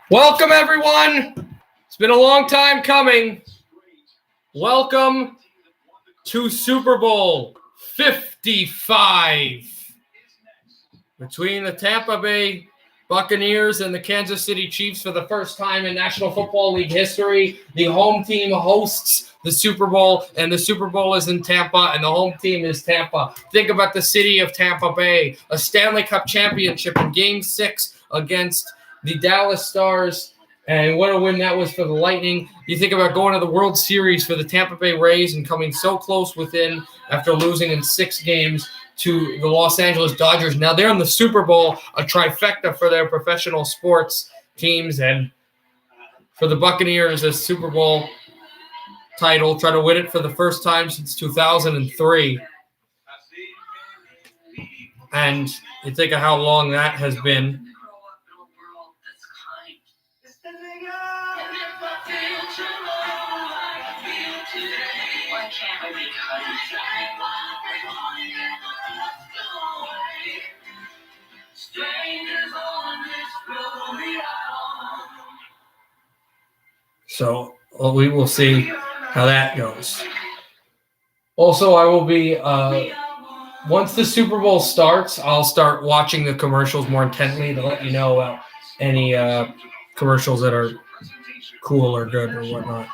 Welcome, everyone. It's been a long time coming. Welcome to Super Bowl 55 between the Tampa Bay Buccaneers and the Kansas City Chiefs for the first time in National Football League history. The home team hosts the Super Bowl, and the Super Bowl is in Tampa, and the home team is Tampa. Think about the city of Tampa Bay, a Stanley Cup championship in Game 6 against the Dallas Stars, and what a win that was for the Lightning. You think about going to the World Series for the Tampa Bay Rays and coming so close within after losing in 6 games to the Los Angeles Dodgers. Now they're in the Super Bowl, a trifecta for their professional sports teams, and for the Buccaneers, a Super Bowl title, try to win it for the first time since 2003. And you think of how long that has been. So we will see how that goes. Also, I will be, once the Super Bowl starts, I'll start watching the commercials more intently to let you know about any commercials that are cool or good or whatnot.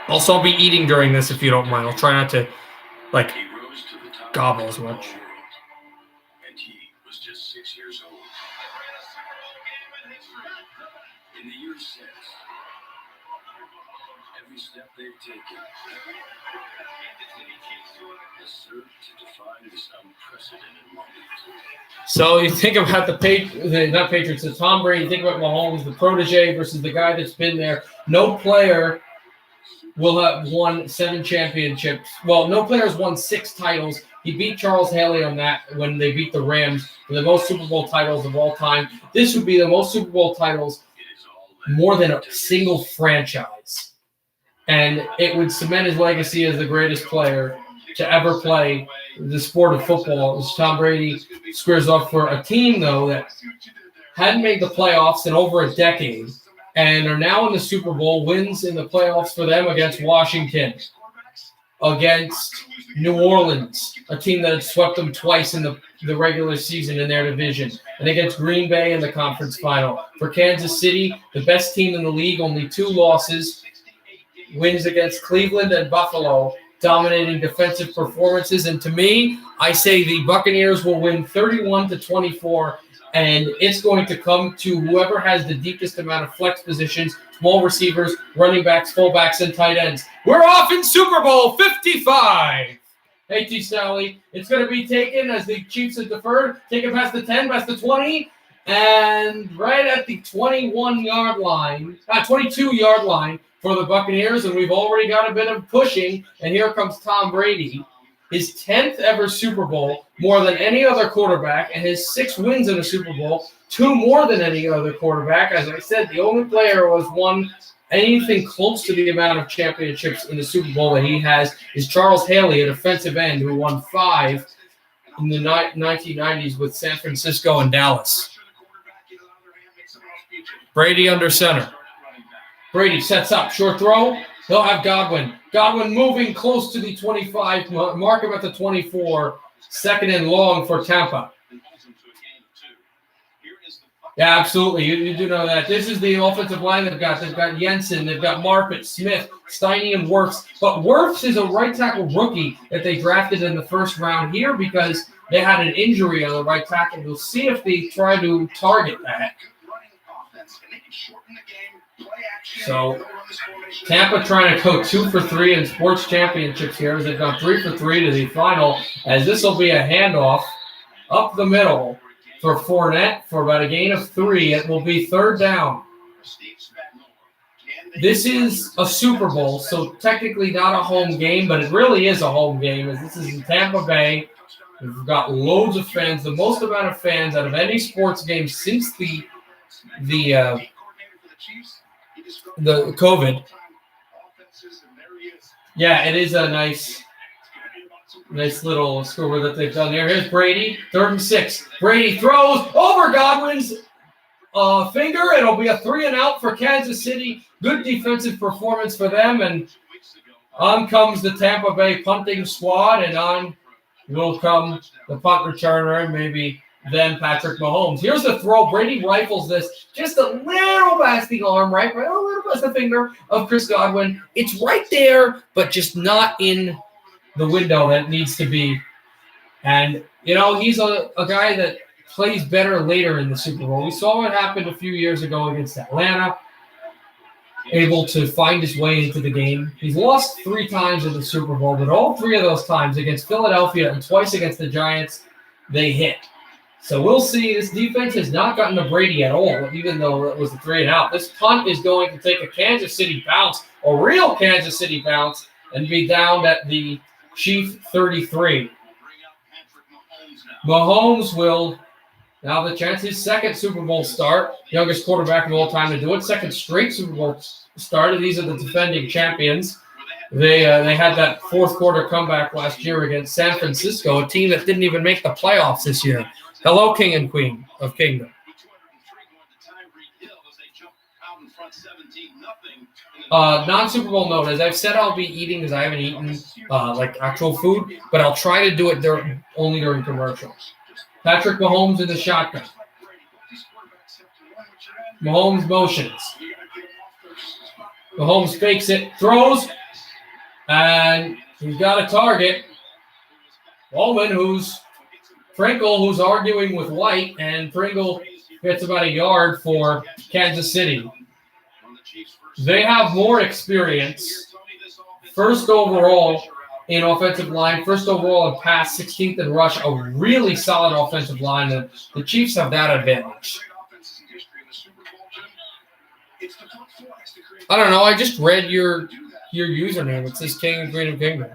Also, I'll be eating during this if you don't mind. I'll try not to, gobble as much. And he was just 6 years old. In the years since, every step they've taken has served to define this unprecedented moment. So you think about the Tom Brady, you think about Mahomes, the protege versus the guy that's been there. No player will have won 7 championships. Well, no player has won 6 titles. He beat Charles Haley on that when they beat the Rams for the most Super Bowl titles of all time. This would be the most Super Bowl titles more than a single franchise. And it would cement his legacy as the greatest player to ever play the sport of football. As Tom Brady squares off for a team, though, that hadn't made the playoffs in over a decade and are now in the Super Bowl, wins in the playoffs for them against Washington, against New Orleans, a team that had swept them twice in the regular season in their division, and against Green Bay in the conference final. For Kansas City, the best team in the league, only 2 losses, wins against Cleveland and Buffalo, dominating defensive performances. And to me, I say the Buccaneers will win 31-24, and it's going to come to whoever has the deepest amount of flex positions, small receivers, running backs, fullbacks, and tight ends. We're off in Super Bowl 55. Hey, T. Sally, it's going to be taken as the Chiefs have deferred, taken past the 10, past the 20, and right at the 22-yard line for the Buccaneers, and we've already got a bit of pushing, and here comes Tom Brady, his 10th ever Super Bowl, more than any other quarterback, and his 6 wins in a Super Bowl, 2 more than any other quarterback. As I said, the only player who has won anything close to the amount of championships in the Super Bowl that he has is Charles Haley, a defensive end who won 5 in the 1990s with San Francisco and Dallas. Brady under center. Brady sets up, short throw. He'll have Godwin. Godwin moving close to the 25, mark him at the 24, 2nd and long for Tampa. Yeah, absolutely. You do know that. This is the offensive line they've got. They've got Jensen. They've got Marpet, Smith, Steiny, and Wirfs. But Wirfs is a right tackle rookie that they drafted in the first round here because they had an injury on the right tackle. We'll see if they try to target that. So Tampa trying to go 2 for 3 in sports championships here as they've gone 3 for 3 to the final, as this will be a handoff up the middle for Fournette for about a gain of 3. It will be 3rd down. This is a Super Bowl, so technically not a home game, but it really is a home game as this is in Tampa Bay. We've got loads of fans, the most amount of fans out of any sports game since the COVID. Yeah, it is a nice Nice little score that they've done there. Here's Brady, 3rd and 6. Brady throws over Godwin's finger. It'll be a 3-and-out for Kansas City. Good defensive performance for them. And on comes the Tampa Bay punting squad, and on will come the punt returner, and maybe then Patrick Mahomes. Here's the throw. Brady rifles this. Just a little past the arm, right? A little past the finger of Chris Godwin. It's right there, but just not in the window that it needs to be. And, he's a guy that plays better later in the Super Bowl. We saw what happened a few years ago against Atlanta, able to find his way into the game. He's lost 3 times in the Super Bowl, but all 3 of those times against Philadelphia and twice against the Giants, they hit. So we'll see. This defense has not gotten to Brady at all, even though it was a 3-and-out. This punt is going to take a Kansas City bounce, a real Kansas City bounce, and be down at the Chief 33. Mahomes will now have the chance. His 2nd Super Bowl start, youngest quarterback of all time to do it. 2nd straight Super Bowl start. These are the defending champions. They had that 4th quarter comeback last year against San Francisco, a team that didn't even make the playoffs this year. Hello, King and Queen of Kingdom. Non-Super Bowl note, as I've said I'll be eating because I haven't eaten actual food, but I'll try to do it only during commercials. Patrick Mahomes in the shotgun. Mahomes motions. Mahomes fakes it, throws, and he's got a target. Baldwin, Pringle, who's arguing with White, and Pringle gets about a yard for Kansas City. They have more experience. 1st overall in offensive line, 1st overall in pass, 16th in rush, a really solid offensive line. And the Chiefs have that advantage. I don't know. I just read your username. It says King and Queen of Kingdom.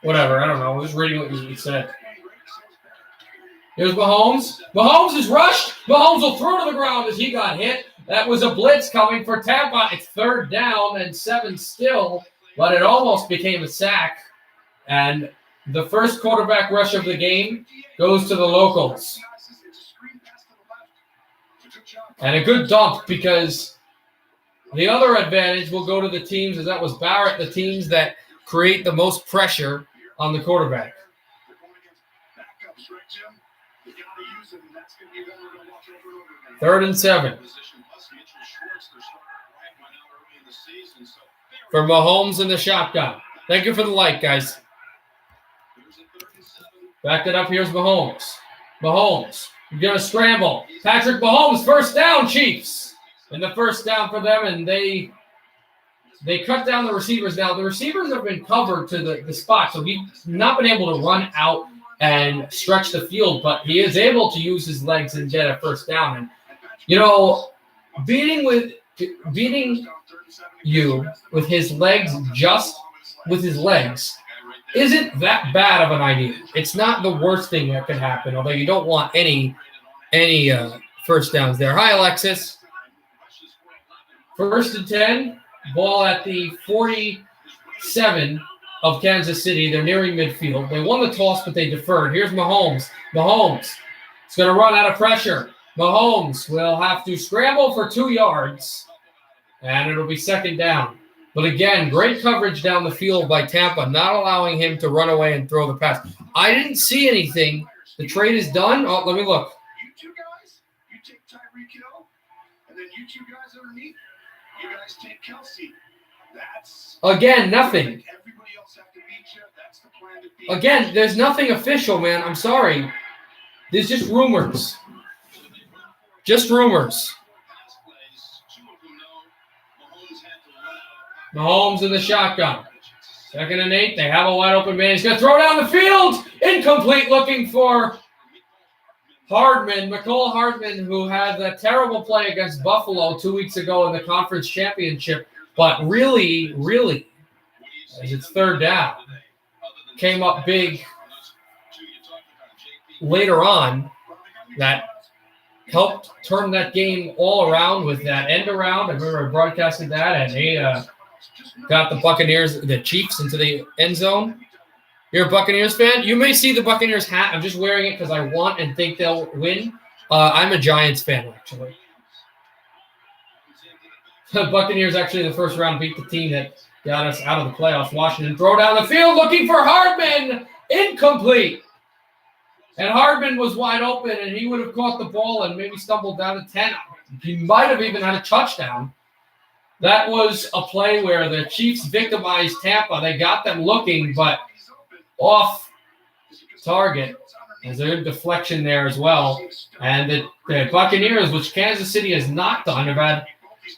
Whatever. I don't know. I was reading what you said. Here's Mahomes. Mahomes is rushed. Mahomes will throw to the ground as he got hit. That was a blitz coming for Tampa. It's 3rd down and 7 still, but it almost became a sack. And the first quarterback rush of the game goes to the locals. And a good dump because the other advantage will go to the teams, as that was Barrett, the teams that create the most pressure on the quarterback. 3rd and 7. For Mahomes in the shotgun. Thank you for the like, guys. Back it up. Here's Mahomes. Mahomes. You're going to scramble. Patrick Mahomes, 1st down, Chiefs. And the 1st down for them, and they cut down the receivers. Now, the receivers have been covered to the spot, so he's not been able to run out and stretch the field, but he is able to use his legs and get a 1st down. And, beating you with his legs, just with his legs, isn't that bad of an idea. It's not the worst thing that could happen, although you don't want any 1st downs there. Hi, Alexis. 1st and 10, ball at the 47 of Kansas City. They're nearing midfield. They won the toss, but they deferred. Here's Mahomes. Mahomes is going to run out of pressure. Mahomes will have to scramble for 2 yards, and it'll be 2nd down. But again, great coverage down the field by Tampa, not allowing him to run away and throw the pass. I didn't see anything. The trade is done. Oh, let me look. You 2 guys, you take Tyreek Hill, and then you 2 guys underneath, you guys take Kelsey. That's again nothing. Everybody else have to beat you. That's the plan to beat. Again, there's nothing official, man. I'm sorry. There's just rumors. Just rumors. Mahomes in the shotgun. 2nd and 8. They have a wide open man. He's going to throw down the field. Incomplete, looking for Hardman. McCole Hardman, who had that terrible play against Buffalo 2 weeks ago in the conference championship. But really, as it's 3rd down, came up big later on. That helped turn that game all around with that end around. I remember I broadcasted that, and got the Buccaneers, the Chiefs into the end zone. You're a Buccaneers fan? You may see the Buccaneers hat. I'm just wearing it because I want and think they'll win. I'm a Giants fan, actually. The Buccaneers actually the first round beat the team that got us out of the playoffs. Washington throw down the field looking for Hardman. Incomplete. And Hardman was wide open, and he would have caught the ball and maybe stumbled down to 10. He might have even had a touchdown. That was a play where the Chiefs victimized Tampa. They got them looking, but off target. There's a deflection there as well. And the Buccaneers, which Kansas City has not done, have had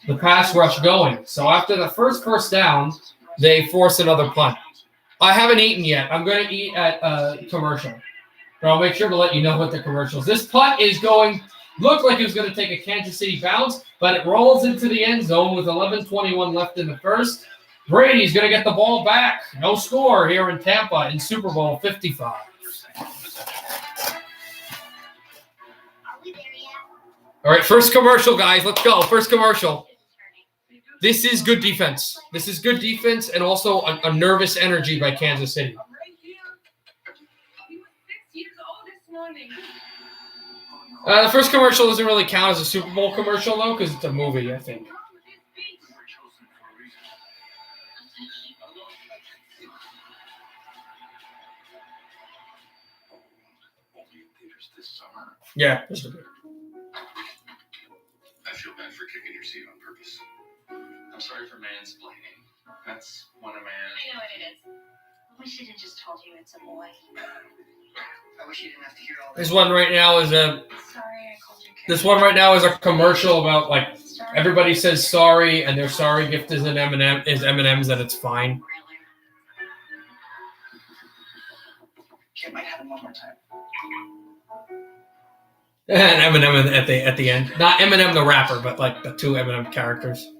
the pass rush going. So after the first down, they force another punt. I haven't eaten yet. I'm going to eat at a commercial. But I'll make sure to let you know what the commercial is. This punt is going, looked like it was going to take a Kansas City bounce, but it rolls into the end zone with 11:21 left in the first. Brady's going to get the ball back. No score here in Tampa in Super Bowl 55. All right, first commercial, guys. Let's go. First commercial. This is good defense. This is good defense and also a nervous energy by Kansas City. The first commercial doesn't really count as a Super Bowl commercial, though, because it's a movie, I think. Yeah. I feel bad for kicking your seat on purpose. I'm sorry for mansplaining. That's one of my... I know what it is. I wish I didn't just told you it's a boy. I wish you didn't have to hear all This one right now is a... Sorry, I called you. This one right now is a commercial about, like, everybody says sorry, and their sorry gift is an M&M, is M&M's, and it's fine. Kid might have it one more time. And Eminem at the end. Not Eminem the rapper, but like the two Eminem characters.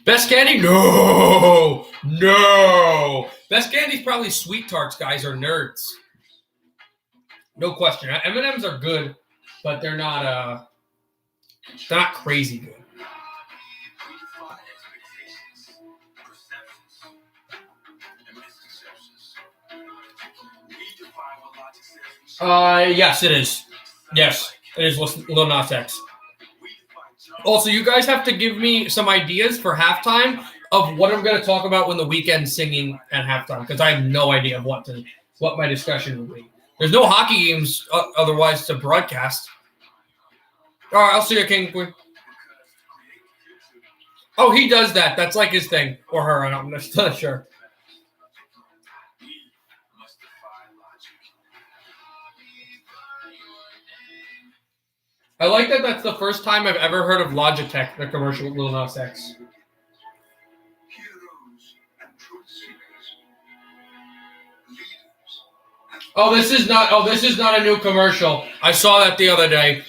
Best candy? No! Best candy's probably Sweet Tarts, guys, or Nerds. No question. M&M's are good, but they're not crazy good. Yes, it is. Yes, it is Lil Nas X. Also, you guys have to give me some ideas for halftime of what I'm going to talk about when the Weeknd's singing at halftime, because I have no idea of what my discussion will be. There's no hockey games otherwise to broadcast. All right, I'll see you, King Queen. Oh, he does that. That's like his thing. Or her, I'm not sure. I like that that's the first time I've ever heard of Logitech, the commercial with Lil Nas X. Oh, this is not a new commercial. I saw that the other day.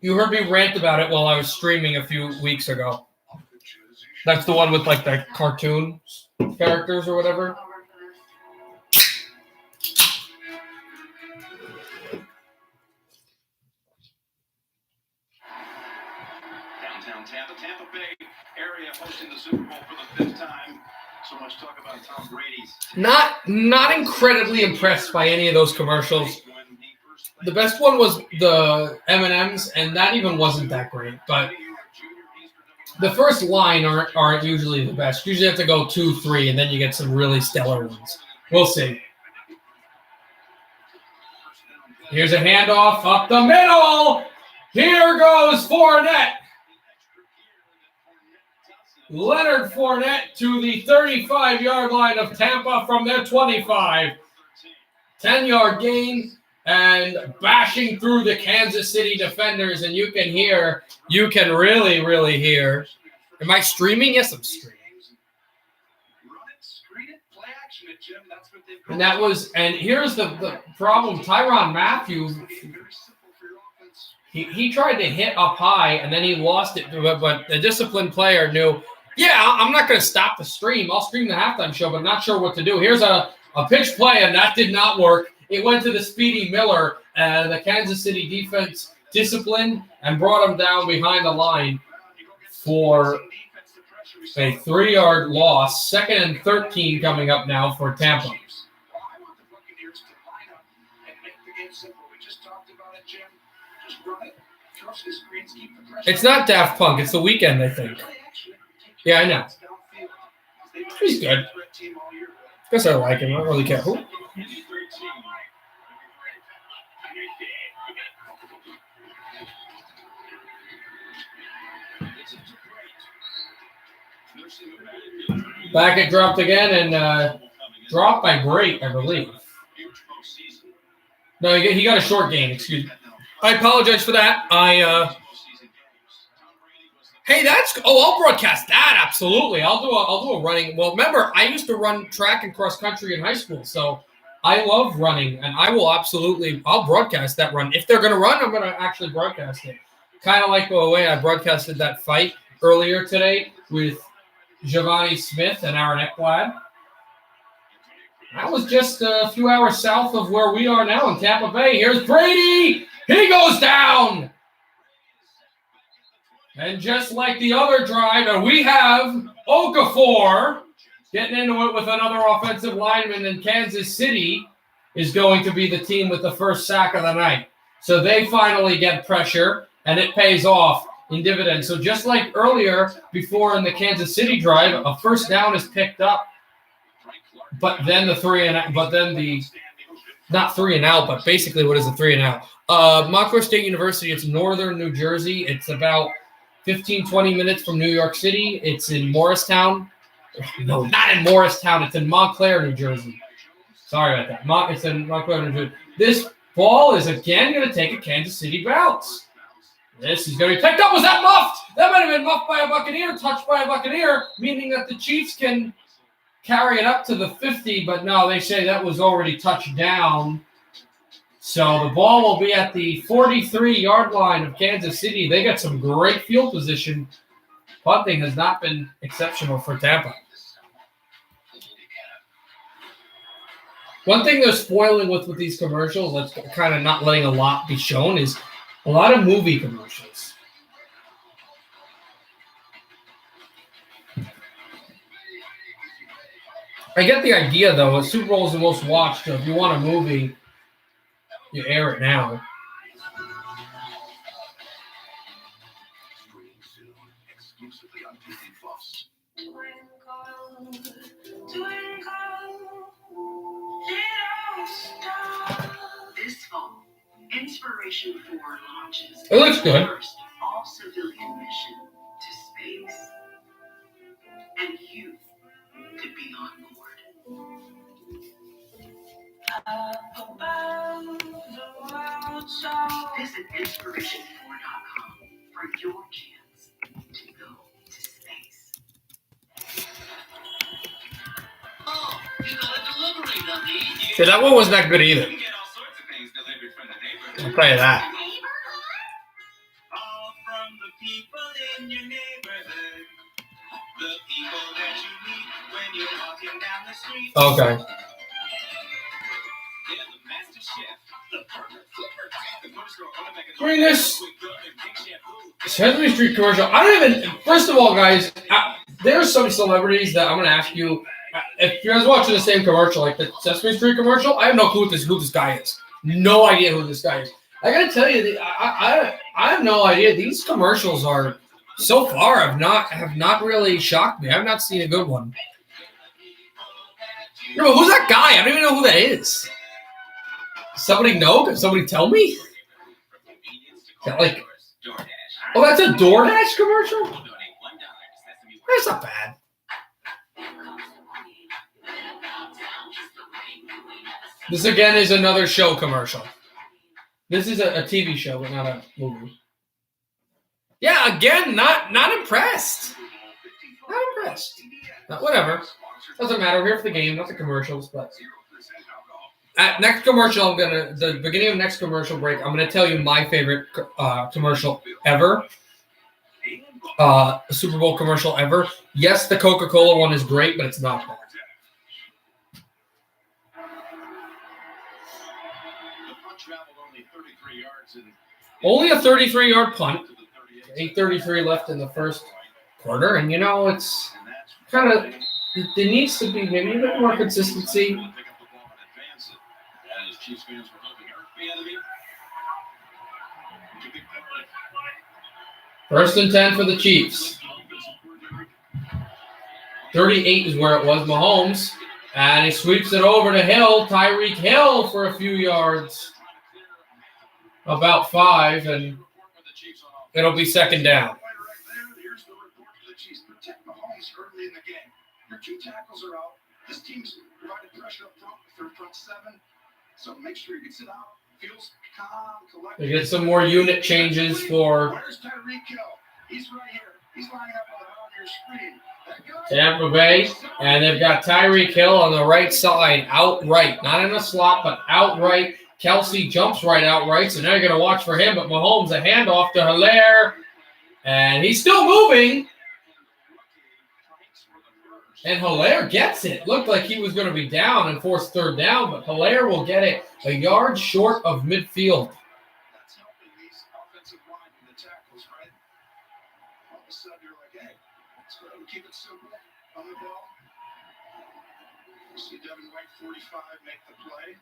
You heard me rant about it while I was streaming a few weeks ago. That's the one with like the cartoon characters or whatever. Tampa Bay area hosting the Super Bowl for the 5th time. So much talk about Tom Brady's. Not incredibly impressed by any of those commercials. The best one was the M&M's, and that even wasn't that great. But the first line aren't usually the best. You usually have to go 2, 3, and then you get some really stellar ones. We'll see. Here's a handoff up the middle. Here goes Fournette. Leonard Fournette to the 35-yard line of Tampa from their 25. 10-yard gain and bashing through the Kansas City defenders. And you can really, really hear. Am I streaming? Yes, I'm streaming. And here's the problem. Tyrann Mathieu, he tried to hit up high and then he lost it. But the disciplined player knew, yeah, I'm not going to stop the stream. I'll stream the halftime show, but I'm not sure what to do. Here's a pitch play, and that did not work. It went to the speedy Miller, and the Kansas City defense disciplined and brought him down behind the line for A 3-yard loss. 2nd and 13 coming up now for Tampa. I want the Buccaneers to line up and make the game simple. We just talked about it, Jim. Just run it. Trust the screens, keep the pressure. It's not Daft Punk. It's The Weeknd, I think. Yeah, I know. He's good. Guess I like him. I don't really care who. Backett dropped again and dropped by Great, I believe. No, he got a short game. Excuse me. I apologize for that. Hey, I'll broadcast that, absolutely. I'll do a running. Well, remember, I used to run track and cross country in high school, so I love running, and I'll broadcast that run. If they're going to run, I'm going to actually broadcast it. Kind of like the way I broadcasted that fight earlier today with Giovanni Smith and Aaron Ekblad. That was just a few hours south of where we are now in Tampa Bay. Here's Brady. He goes down. And just like the other drive, and we have Okafor getting into it with another offensive lineman, and Kansas City is going to be the team with the first sack of the night. So they finally get pressure, and it pays off in dividends. So just like earlier, before in the Kansas City drive, a first down is picked up, but then not 3 and out, but basically what is a 3 and out? Montclair State University, it's northern New Jersey. It's about 15, 20 minutes from New York City. It's in Morristown. No, not in Morristown. It's in Montclair, New Jersey. Sorry about that. It's in Montclair, New Jersey. This ball is again going to take a Kansas City bounce. This is going to be picked up. Was that muffed? That might have been muffed by a Buccaneer, touched by a Buccaneer, meaning that the Chiefs can carry it up to the 50, but no, they say that was already touched down. So the ball will be at the 43-yard line of Kansas City. They got some great field position. Punting has not been exceptional for Tampa. One thing they're spoiling with these commercials, that's kind of not letting a lot be shown, is a lot of movie commercials. I get the idea, though. A Super Bowl is the most watched. So if you want a movie, you air it now. This fall, Inspiration 4 launches It looks good. first all-civilian mission to space. And you could be on board. Visit inspiration4.com for your chance to go to space. Oh, you got a delivery, Ducky. Yeah, that one wasn't that good either. You get all sorts of things delivered from the neighborhood. I'll tell you that. All from the people in your neighborhood. The people that you meet when you're walking down the street. Okay. They're the master chef, the burger flipper, the grocery store owner making Bring this quick cook and big chef food. Sesame Street commercial. I don't even. First of all, guys, there's some celebrities that I'm going to ask you. If you guys watching the same commercial, like the Sesame Street commercial, I have no clue who this guy is. No idea who this guy is. I got to tell you, I have no idea. These commercials are so far have not really shocked me. I've not seen a good one. No, who's that guy? I don't even know who that is. Somebody know? Can somebody tell me? Is that like, oh, that's a DoorDash commercial? That's not bad. This again is another show commercial. This is a TV show, but not a movie. Yeah, again, not impressed. Not impressed. Whatever. Doesn't matter. We're here for the game, not the commercials. But at next commercial, the beginning of next commercial break, I'm gonna tell you my favorite commercial ever. Super Bowl commercial ever. Yes, the Coca-Cola one is great, but it's not bad. Only a 33-yard punt. 8:33 left in the first quarter. And, it's kind of – there needs to be maybe a bit more consistency. First and 10 for the Chiefs. 38 is where it was. Mahomes. And he sweeps it over to Hill. Tyreek Hill for a few yards. About 5. And it'll be second down. Here's the report for the Chiefs. Protect Mahomes early in the game. Your 2 tackles are out. This team's provided pressure up front with their front 7. So make sure you gets it out. Feels calm, collected. They get some more unit changes for Where's Tyreek Hill? He's right here. He's lining up on your screen. Tampa Bay. And they've got Tyreek Hill on the right side, outright. Not in a slot, but outright. Kelsey jumps right outright, so now you're going to watch for him. But Mahomes, a handoff to Hilaire. And he's still moving. And Hilaire gets it. Looked like he was going to be down and force third down, but Hilaire will get it a yard short of midfield. That's helping these offensive line with the tackles, right? All of a sudden, you're like, hey, let's go and keep it simple on the ball. You see Devin White, 45, make the play.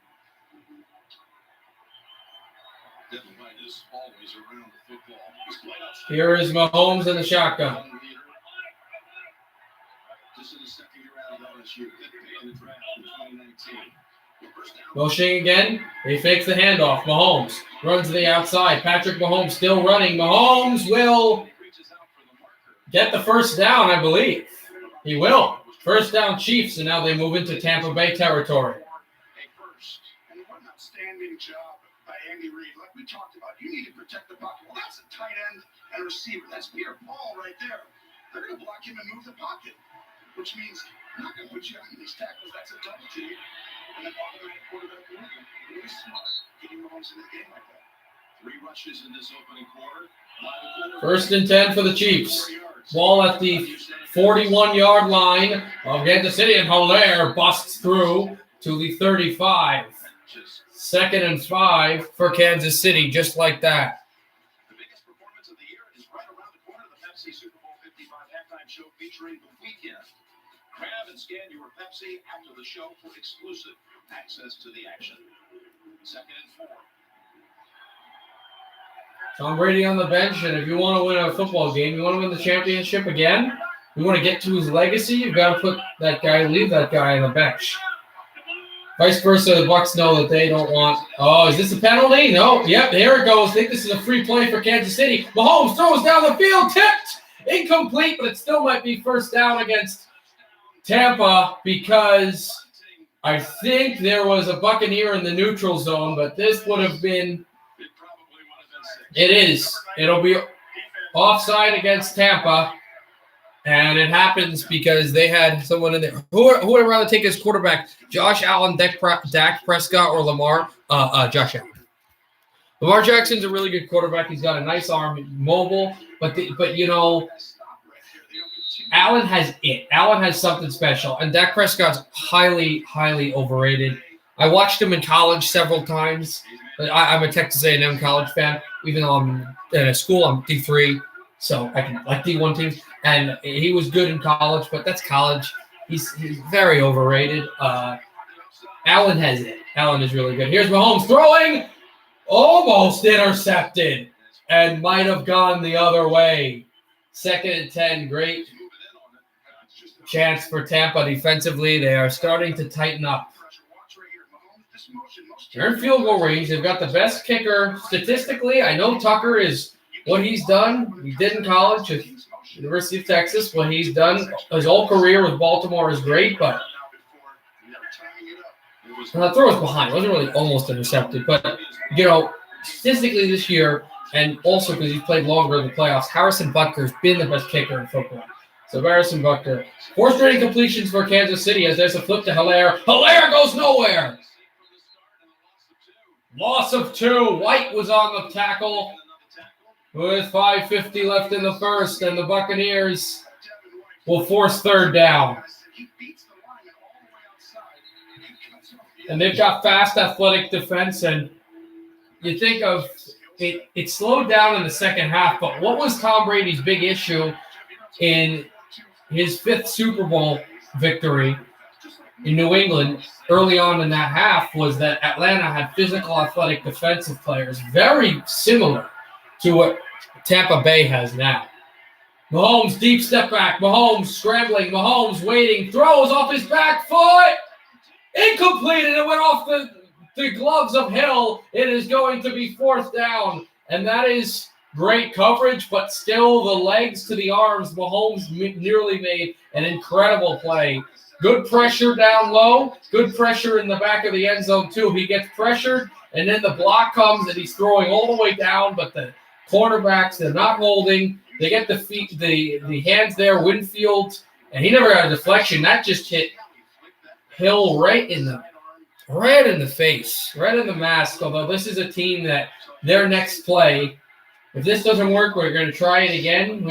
Devin White is always around the football. He's played outside. Here is Mahomes in the shotgun. Just in the second year out of LSU, in the draft in 2019. Motioning again. He fakes the handoff. Mahomes runs to the outside. Patrick Mahomes still running. Mahomes will get the first down, I believe. He will. First down Chiefs, and now they move into Tampa Bay territory. And what an outstanding job by Andy Reid. Like we talked about, you need to protect the pocket. Well, that's a tight end and receiver. That's Pierre Paul right there. They're going to block him and move the pocket, which means I'm not going to put you on these tackles. That's a double team. And then automatic quarterback movement. Really smart getting Mahomes in the game like that. 3 rushes in this opening quarter. First and 10 for the Chiefs. Ball at the 41-yard line of Kansas City, and Hilaire busts through to the 35. Second and 5 for Kansas City, just like that. The biggest performance of the year is right around the corner. The Pepsi Super Bowl 55 halftime show featuring The Weeknd. Grab and scan your Pepsi after the show for exclusive access to the action. Second and 4. Tom Brady on the bench, and if you want to win a football game, you want to win the championship again, you want to get to his legacy, you've got to put that guy, leave that guy on the bench. Vice versa, the Bucs know that they don't want. Oh, is this a penalty? No. Yep, here it goes. I think this is a free play for Kansas City. Mahomes throws down the field, tipped, incomplete, but it still might be first down against Tampa because I think there was a Buccaneer in the neutral zone, but this would have been. It is. It'll be offside against Tampa, and it happens because they had someone in there. Who would rather take as quarterback? Josh Allen, Dak Prescott, or Lamar? Josh Allen. Lamar Jackson's a really good quarterback. He's got a nice arm, mobile, but Allen has it. Allen has something special, and Dak Prescott's highly, highly overrated. I watched him in college several times. I'm a Texas A&M college fan. Even though I'm in a school, I'm D3, so I can like D1 teams. And he was good in college, but that's college. He's very overrated. Allen has it. Allen is really good. Here's Mahomes throwing, almost intercepted, and might have gone the other way. Second and 10, great chance for Tampa defensively. They are starting to tighten up. They're in field goal range. They've got the best kicker statistically. I know Tucker is what he's done. He did in college at University of Texas. What he's done his whole career with Baltimore is great, but the throw was behind. It wasn't really almost intercepted, but statistically this year, and also because he's played longer in the playoffs, Harrison Butker's been the best kicker in football. So Harrison Butker. 4 straight completions for Kansas City as there's a flip to Hilaire. Hilaire goes nowhere. Loss of 2. White was on the tackle with 5:50 left in the first, and the Buccaneers will force third down. And they've got fast, athletic defense, and you think of it slowed down in the second half, but what was Tom Brady's big issue in his 5th Super Bowl victory in New England early on in that half was that Atlanta had physical, athletic, defensive players, very similar to what Tampa Bay has now. Mahomes, deep step back. Mahomes scrambling. Mahomes waiting. Throws off his back foot. Incomplete, and it went off the gloves of Hill. It is going to be 4th down, and that is great coverage, but still the legs to the arms. Mahomes nearly made an incredible play. Good pressure down low. Good pressure in the back of the end zone, too. He gets pressured, and then the block comes, and he's throwing all the way down, but the cornerbacks, they're not holding. They get the feet, the hands there, Winfield, and he never got a deflection. That just hit Hill right in the face, right in the mask. Although this is a team that their next play, if this doesn't work, we're going to try it again.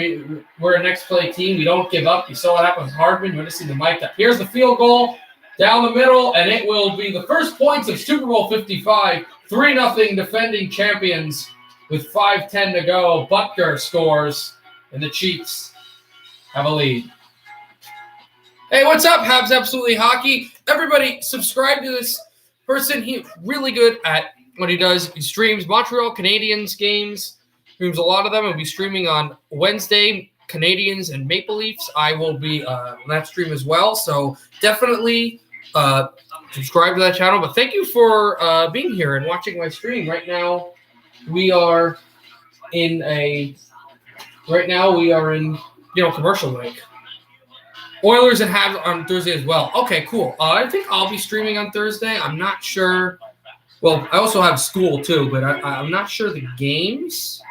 We're a next play team. We don't give up. You saw what happened with Hardman. You're going to see the mic up. Here's the field goal down the middle, and it will be the first points of Super Bowl 55. 3-0 defending champions with 5:10 to go. Butker scores, and the Chiefs have a lead. Hey, what's up, Habs Absolutely Hockey? Everybody, subscribe to this person. He's really good at what he does. He streams Montreal Canadiens games. Streams a lot of them. He'll be streaming on Wednesday, Canadiens and Maple Leafs. I will be on that stream as well. So definitely subscribe to that channel. But thank you for being here and watching my stream. Right now we are in commercial break. Oilers and Habs on Thursday as well. Okay, cool. I think I'll be streaming on Thursday. I'm not sure. Well, I also have school too, but I'm not sure the games.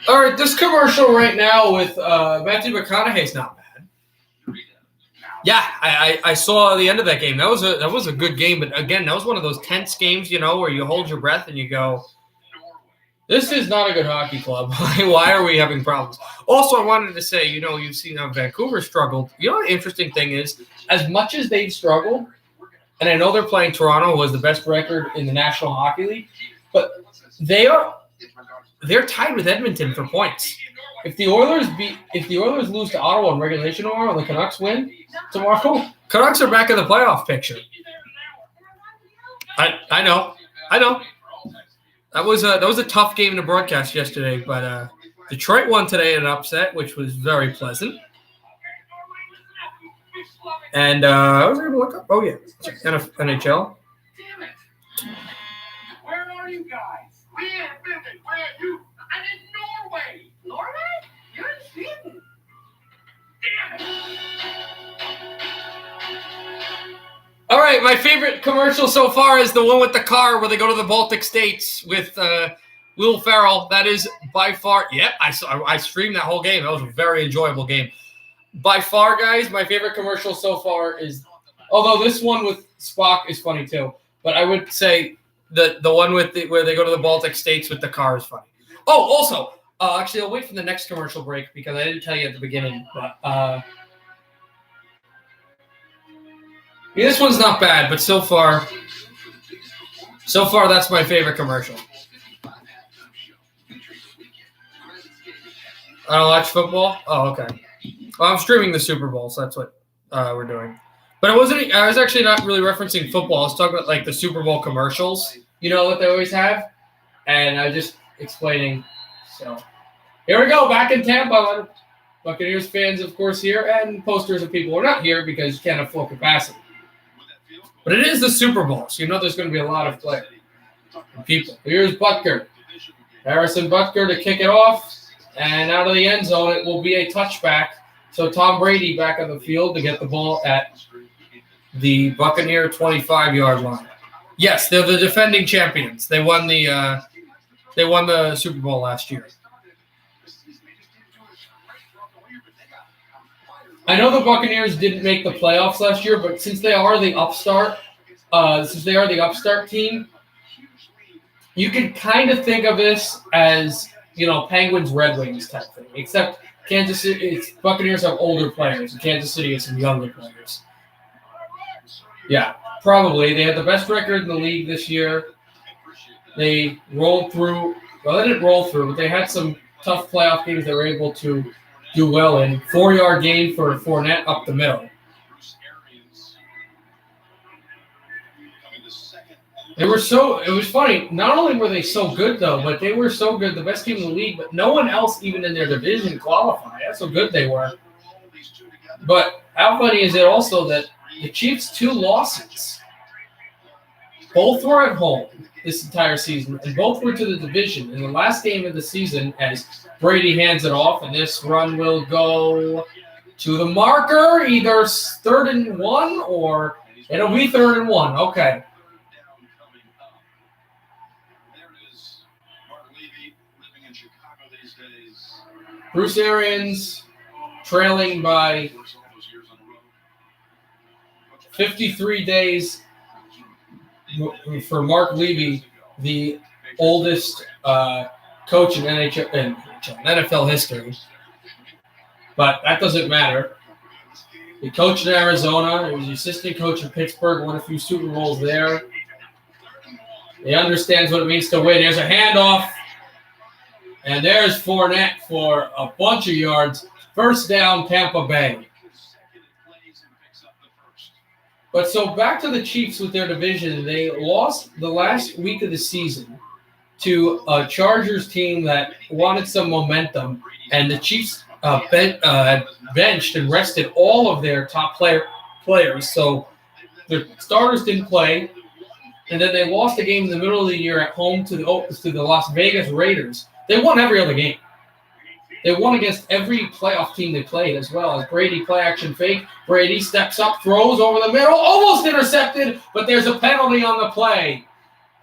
All right, this commercial right now with Matthew McConaughey is not bad. Yeah, I saw the end of that game. That was a good game, but again, that was one of those tense games, where you hold your breath and you go, "This is not a good hockey club. Why are we having problems?" Also, I wanted to say, you've seen how Vancouver struggled. The interesting thing is, as much as they've struggled, and I know they're playing Toronto, who has the best record in the National Hockey League, but they're tied with Edmonton for points. If the Oilers lose to Ottawa in regulation tomorrow and the Canucks win tomorrow, Canucks are back in the playoff picture. I know. That was a tough game to broadcast yesterday, but Detroit won today in an upset, which was very pleasant. And I was able to look up. Oh yeah, NHL. Damn it! Where are you guys? Where are you? I'm in Norway. Norway? You're in Sweden. Damn it! All right, my favorite commercial so far is the one with the car where they go to the Baltic states with Will Ferrell. That is by far. Yep, I streamed that whole game. That was a very enjoyable game. By far, guys, my favorite commercial so far is, although this one with Spock is funny too, but I would say the one with where they go to the Baltic states with the car is funny. Oh, also, actually, I'll wait for the next commercial break because I didn't tell you at the beginning. But this one's not bad, but so far, that's my favorite commercial. I don't watch football. Oh, okay. Well, I'm streaming the Super Bowl, so that's what we're doing. But I was actually not really referencing football. I was talking about the Super Bowl commercials, that they always have, and I was just explaining. So here we go, back in Tampa. Buccaneers fans, of course, here, and posters of people who are not here because you can't have full capacity. But it is the Super Bowl, so there's going to be a lot of play and people. Here's Butker. Harrison Butker to kick it off, and out of the end zone, it will be a touchback. So Tom Brady back on the field to get the ball at the Buccaneer 25-yard line. Yes, they're the defending champions. They won the Super Bowl last year. I know the Buccaneers didn't make the playoffs last year, but since they are the upstart team, you can kind of think of this as, Penguins, Red Wings type thing. Except Kansas City, Buccaneers have older players, and Kansas City has some younger players. Yeah, probably. They had the best record in the league this year. They rolled through. Well, they didn't roll through, but they had some tough playoff games they were able to do well in. 4-yard gain for Fournette up the middle. It was funny. Not only were they so good, though, but they were so good, the best team in the league, but no one else even in their division qualified. That's how good they were. But how funny is it also that the Chiefs' 2 losses, both were at home this entire season, and both were to the division. In the last game of the season, as Brady hands it off, and this run will go to the marker, either 3rd and 1 or it'll be 3rd and 1. Okay. Bruce Arians trailing by 53 days for Mark Levy, the oldest coach in NFL history. But that doesn't matter. He coached in Arizona. He was the assistant coach in Pittsburgh, won a few Super Bowls there. He understands what it means to win. There's a handoff. And there's Fournette for a bunch of yards. First down, Tampa Bay. But so back to the Chiefs with their division. They lost the last week of the season to a Chargers team that wanted some momentum. And the Chiefs benched and rested all of their top players. So the starters didn't play. And then they lost a game in the middle of the year at home to the Las Vegas Raiders. They won every other game. They won against every playoff team they played as well. As Brady play action fake, Brady steps up, throws over the middle, almost intercepted, but there's a penalty on the play.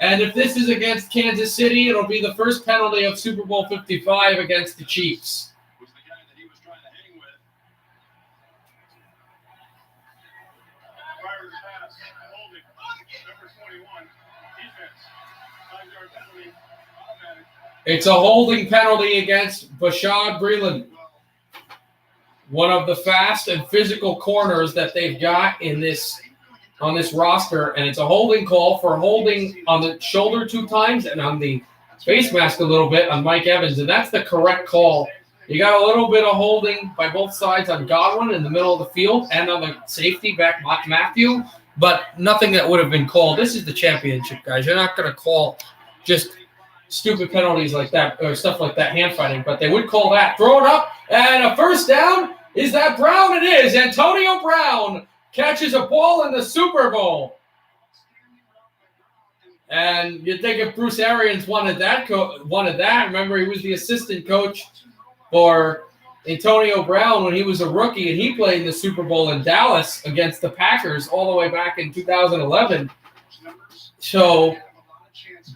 And if this is against Kansas City, it'll be the first penalty of Super Bowl 55 against the Chiefs. It's a holding penalty against Bashaud Breeland, one of the fast and physical corners that they've got on this roster, and it's a holding call for holding on the shoulder 2 times and on the face mask a little bit on Mike Evans, and that's the correct call. You got a little bit of holding by both sides on Godwin in the middle of the field and on the safety back Matthew, but nothing that would have been called. This is the championship, guys. You're not going to call just stupid penalties like that or stuff like that, hand fighting, but they would call that. Throw it up, and a first down. Is that Brown? It is. Antonio Brown catches a ball in the Super Bowl. And you'd think if Bruce Arians wanted that, remember he was the assistant coach for Antonio Brown when he was a rookie, and he played in the Super Bowl in Dallas against the Packers all the way back in 2011. So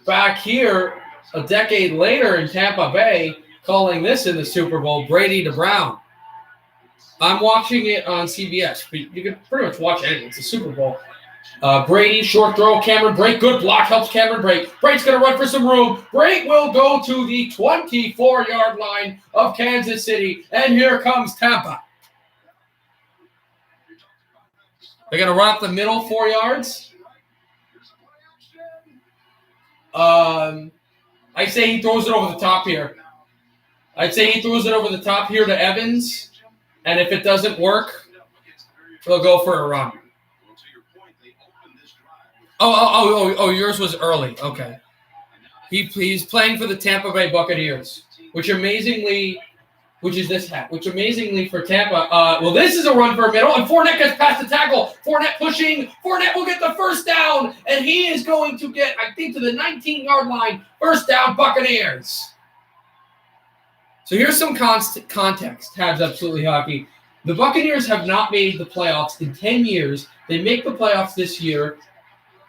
back here, a decade later in Tampa Bay, calling this in the Super Bowl, Brady to Brown. I'm watching it on CBS. You can pretty much watch anything. It's a Super Bowl. Brady, short throw, Cameron Brate. Good block, helps Cameron Brate. Brate's going to run for some room. Brate will go to the 24-yard line of Kansas City, and here comes Tampa. They're going to run up the middle 4 yards. I say he throws it over the top here. I'd say he throws it over the top here to Evans, and if it doesn't work, he'll go for a run. Oh, yours was early. Okay. He's playing for the Tampa Bay Buccaneers, which amazingly for Tampa, this is a run for a middle, and Fournette gets past the tackle. Fournette pushing. Fournette will get the first down, and he is going to get, I think, to the 19-yard line. First down, Buccaneers. So here's some context. Tabs Absolutely Hockey. The Buccaneers have not made the playoffs in 10 years. They make the playoffs this year.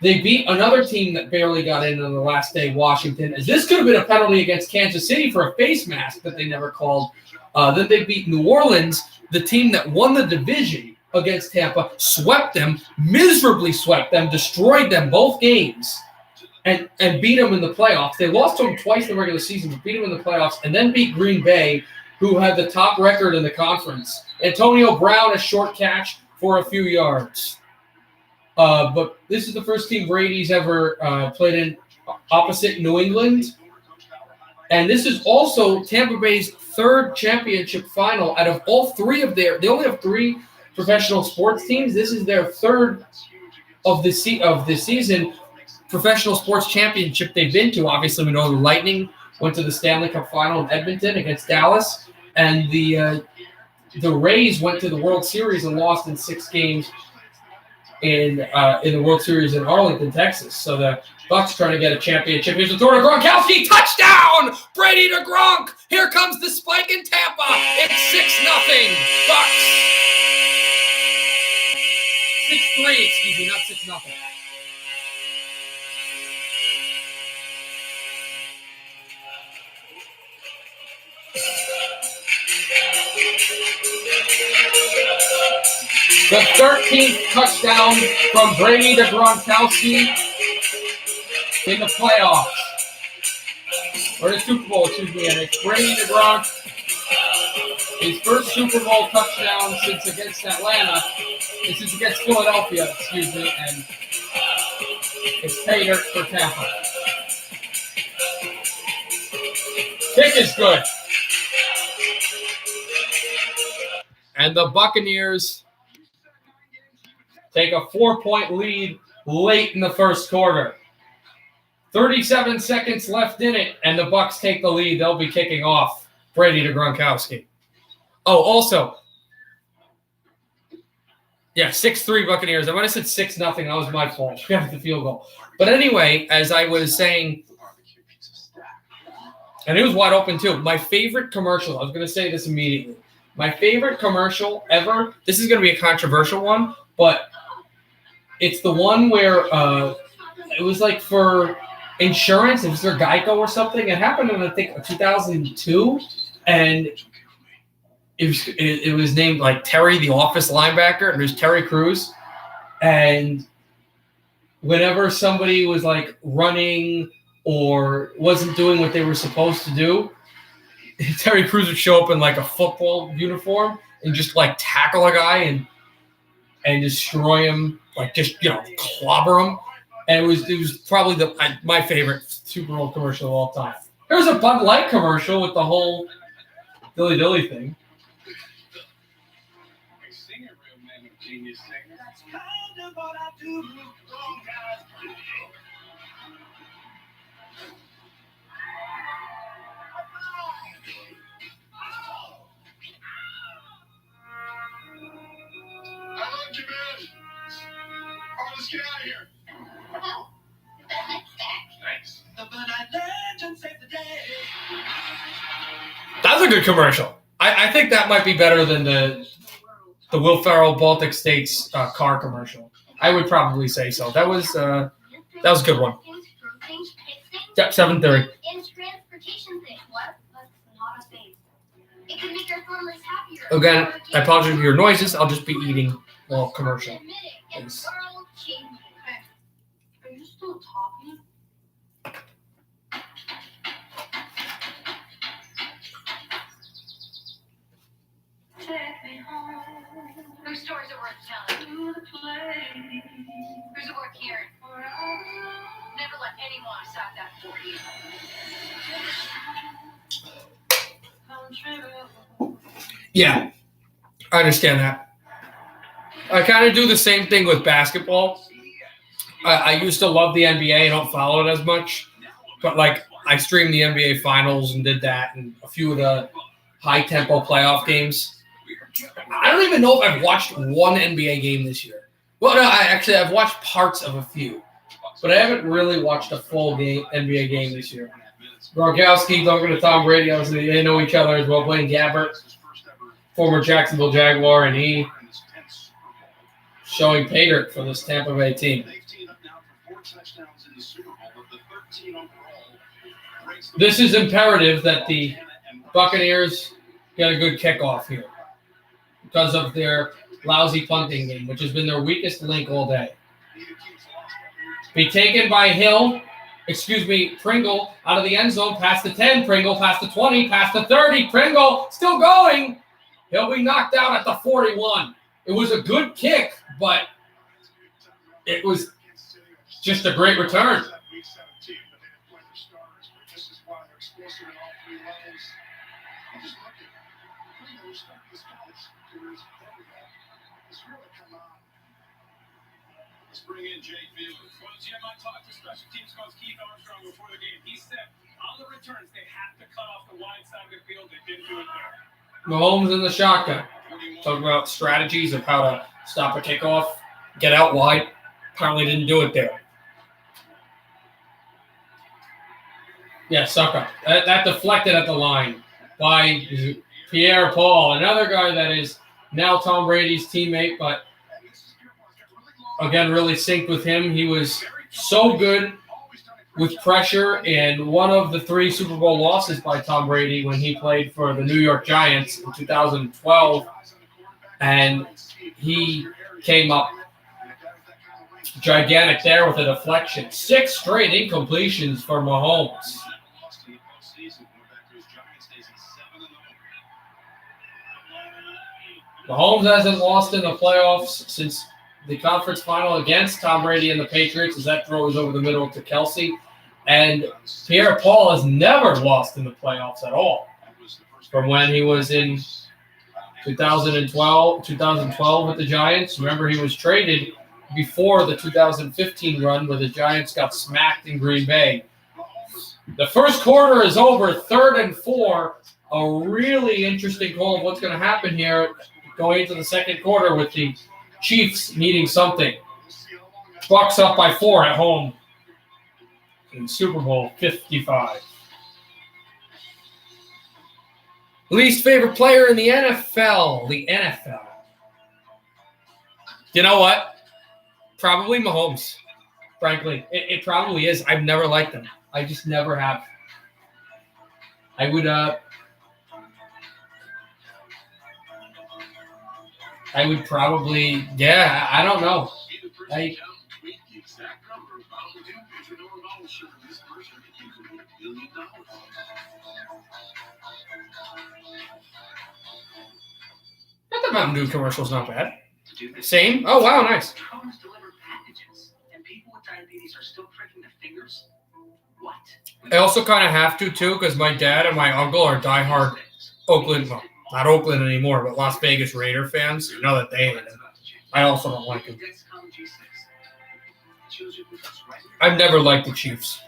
They beat another team that barely got in on the last day, Washington. As this could have been a penalty against Kansas City for a face mask that they never called. Then they beat New Orleans, the team that won the division against Tampa, swept them, miserably swept them, destroyed them both games, and beat them in the playoffs. They lost to them twice in the regular season, but beat them in the playoffs, and then beat Green Bay who had the top record in the conference. Antonio Brown, a short catch for a few yards. But this is the first team Brady's ever played in opposite New England. And this is also Tampa Bay's third championship final out of all three of they only have three professional sports teams. This is their third of the season professional sports championship they've been to. Obviously, we know the Lightning went to the Stanley Cup final in Edmonton against Dallas, and the Rays went to the World Series and lost in 6 games in the World Series in Arlington, Texas. So the Bucs trying to get a championship. Here's the throw to Gronkowski. Touchdown! Brady to Gronk. Here comes the spike in Tampa. It's 6-0. Bucs. 6-3, excuse me, not 6-0. The 13th touchdown from Brady to Gronkowski in the playoffs. Or the Super Bowl, excuse me. And it's Brady to Gronk. His first Super Bowl touchdown since against Atlanta. This is against Philadelphia, excuse me. And it's pay dirt for Tampa. Kick is good. And the Buccaneers take a 4-point lead late in the first quarter. 37 seconds left in it, and the Bucs take the lead. They'll be kicking off. Brady to Gronkowski. Oh, also, 6-3 Buccaneers. I might have said 6-0. That was my fault. We got the field goal. But anyway, as I was saying, and it was wide open too. My favorite commercial, I was going to say this immediately. My favorite commercial ever, this is going to be a controversial one, but it's the one where it was like for insurance. It was for Geico or something. It happened in, I think, 2002, and it was named like Terry, the Office linebacker, and there's Terry Crews. And whenever somebody was like running or wasn't doing what they were supposed to do, Terry Crews would show up in like a football uniform and just like tackle a guy and destroy him, like just clobber him. And it was probably my favorite Super Bowl commercial of all time. There was a Bud Light commercial with the whole Dilly Dilly thing. Let's get out of here. Thanks. That's a good commercial. I think that might be better than the Will Ferrell Baltic States car commercial. I would probably say so. That was a good one. Yep, 7:30. Again, I apologize for your noises. I'll just be eating while commercial. Thanks. Are you still talking? Take me home. Whose stories are worth telling? Who's it worth hearing? Never let anyone decide that for you. Yeah, I understand that. I kind of do the same thing with basketball. I used to love the NBA. I don't follow it as much. But, like, I streamed the NBA Finals and did that and a few of the high-tempo playoff games. I don't even know if I've watched one NBA game this year. Well, no, I've watched parts of a few. But I haven't really watched a full NBA game this year. Gronkowski talking to Tom Brady. Obviously, they know each other as well. Blaine Gabbert, former Jacksonville Jaguar, and he showing pay dirt for this Tampa Bay team. This is imperative that the Buccaneers get a good kickoff here because of their lousy punting game, which has been their weakest link all day. Be taken by Hill Pringle out of the end zone, past the 10, Pringle past the 20, past the 30, Pringle still going. He'll be knocked out at the 41. It was a good kick, but it was just a great return. Let's bring in Jay Fielder. Well, Jim, I talked to special teams coach Keith Armstrong before the game. He said on the returns they have to cut off the wide side of the field. They didn't do it there. Mahomes in the shotgun. Talking about strategies of how to stop a kickoff, get out wide. Apparently didn't do it there. Yeah, sucker. That deflected at the line by Pierre Paul, another guy that is now Tom Brady's teammate, but again, really synced with him. He was so good with pressure in one of the 3 Super Bowl losses by Tom Brady when he played for the New York Giants in 2012, and he came up gigantic there with a deflection. 6 straight incompletions for Mahomes. Mahomes hasn't lost in the playoffs since the conference final against Tom Brady and the Patriots, as that throw was over the middle to Kelsey. And Pierre Paul has never lost in the playoffs at all from when he was in 2012 with the Giants. Remember, he was traded before the 2015 run where the Giants got smacked in Green Bay. The first quarter is over, 3rd and 4. A really interesting call of what's going to happen here going into the second quarter with the Chiefs needing something. Bucs up by 4 at home in Super Bowl 55. Least favorite player in the NFL. The NFL. You know what? Probably Mahomes. Frankly, it probably is. I've never liked him. I just never have. I would probably, yeah, I don't know. The Mountain Dew commercial's not bad. Same? Oh, wow, nice. I also kind of have to, too, because my dad and my uncle are diehard Oakland, well, not Oakland anymore, but Las Vegas Raider fans. You know that they hate him. I also don't like him. I've never liked the Chiefs.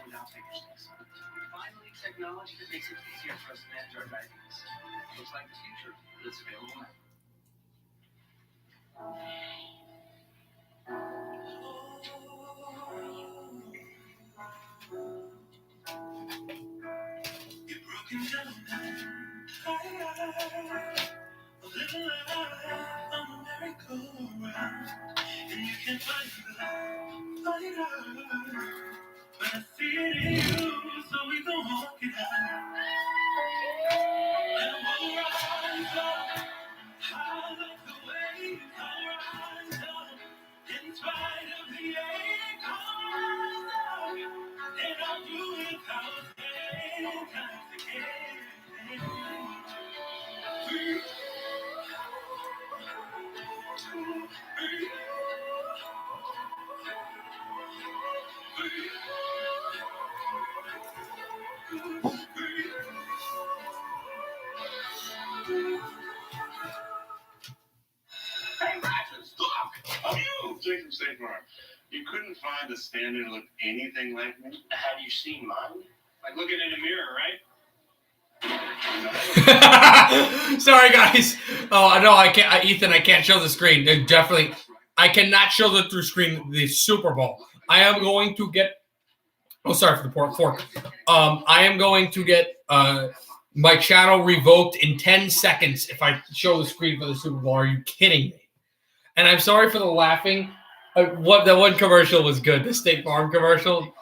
Jacob State Farm. You couldn't find a stand-in that looked anything like me? Have you seen mine? Like looking in a mirror, right? Sorry, guys. Oh, no, I can't. Ethan, I can't show the screen. They're definitely, I cannot show the through screen the Super Bowl. I am going to get. Oh, sorry for the fork. I am going to get my channel revoked in 10 seconds if I show the screen for the Super Bowl. Are you kidding me? And I'm sorry for the laughing. That one commercial was good. The State Farm commercial.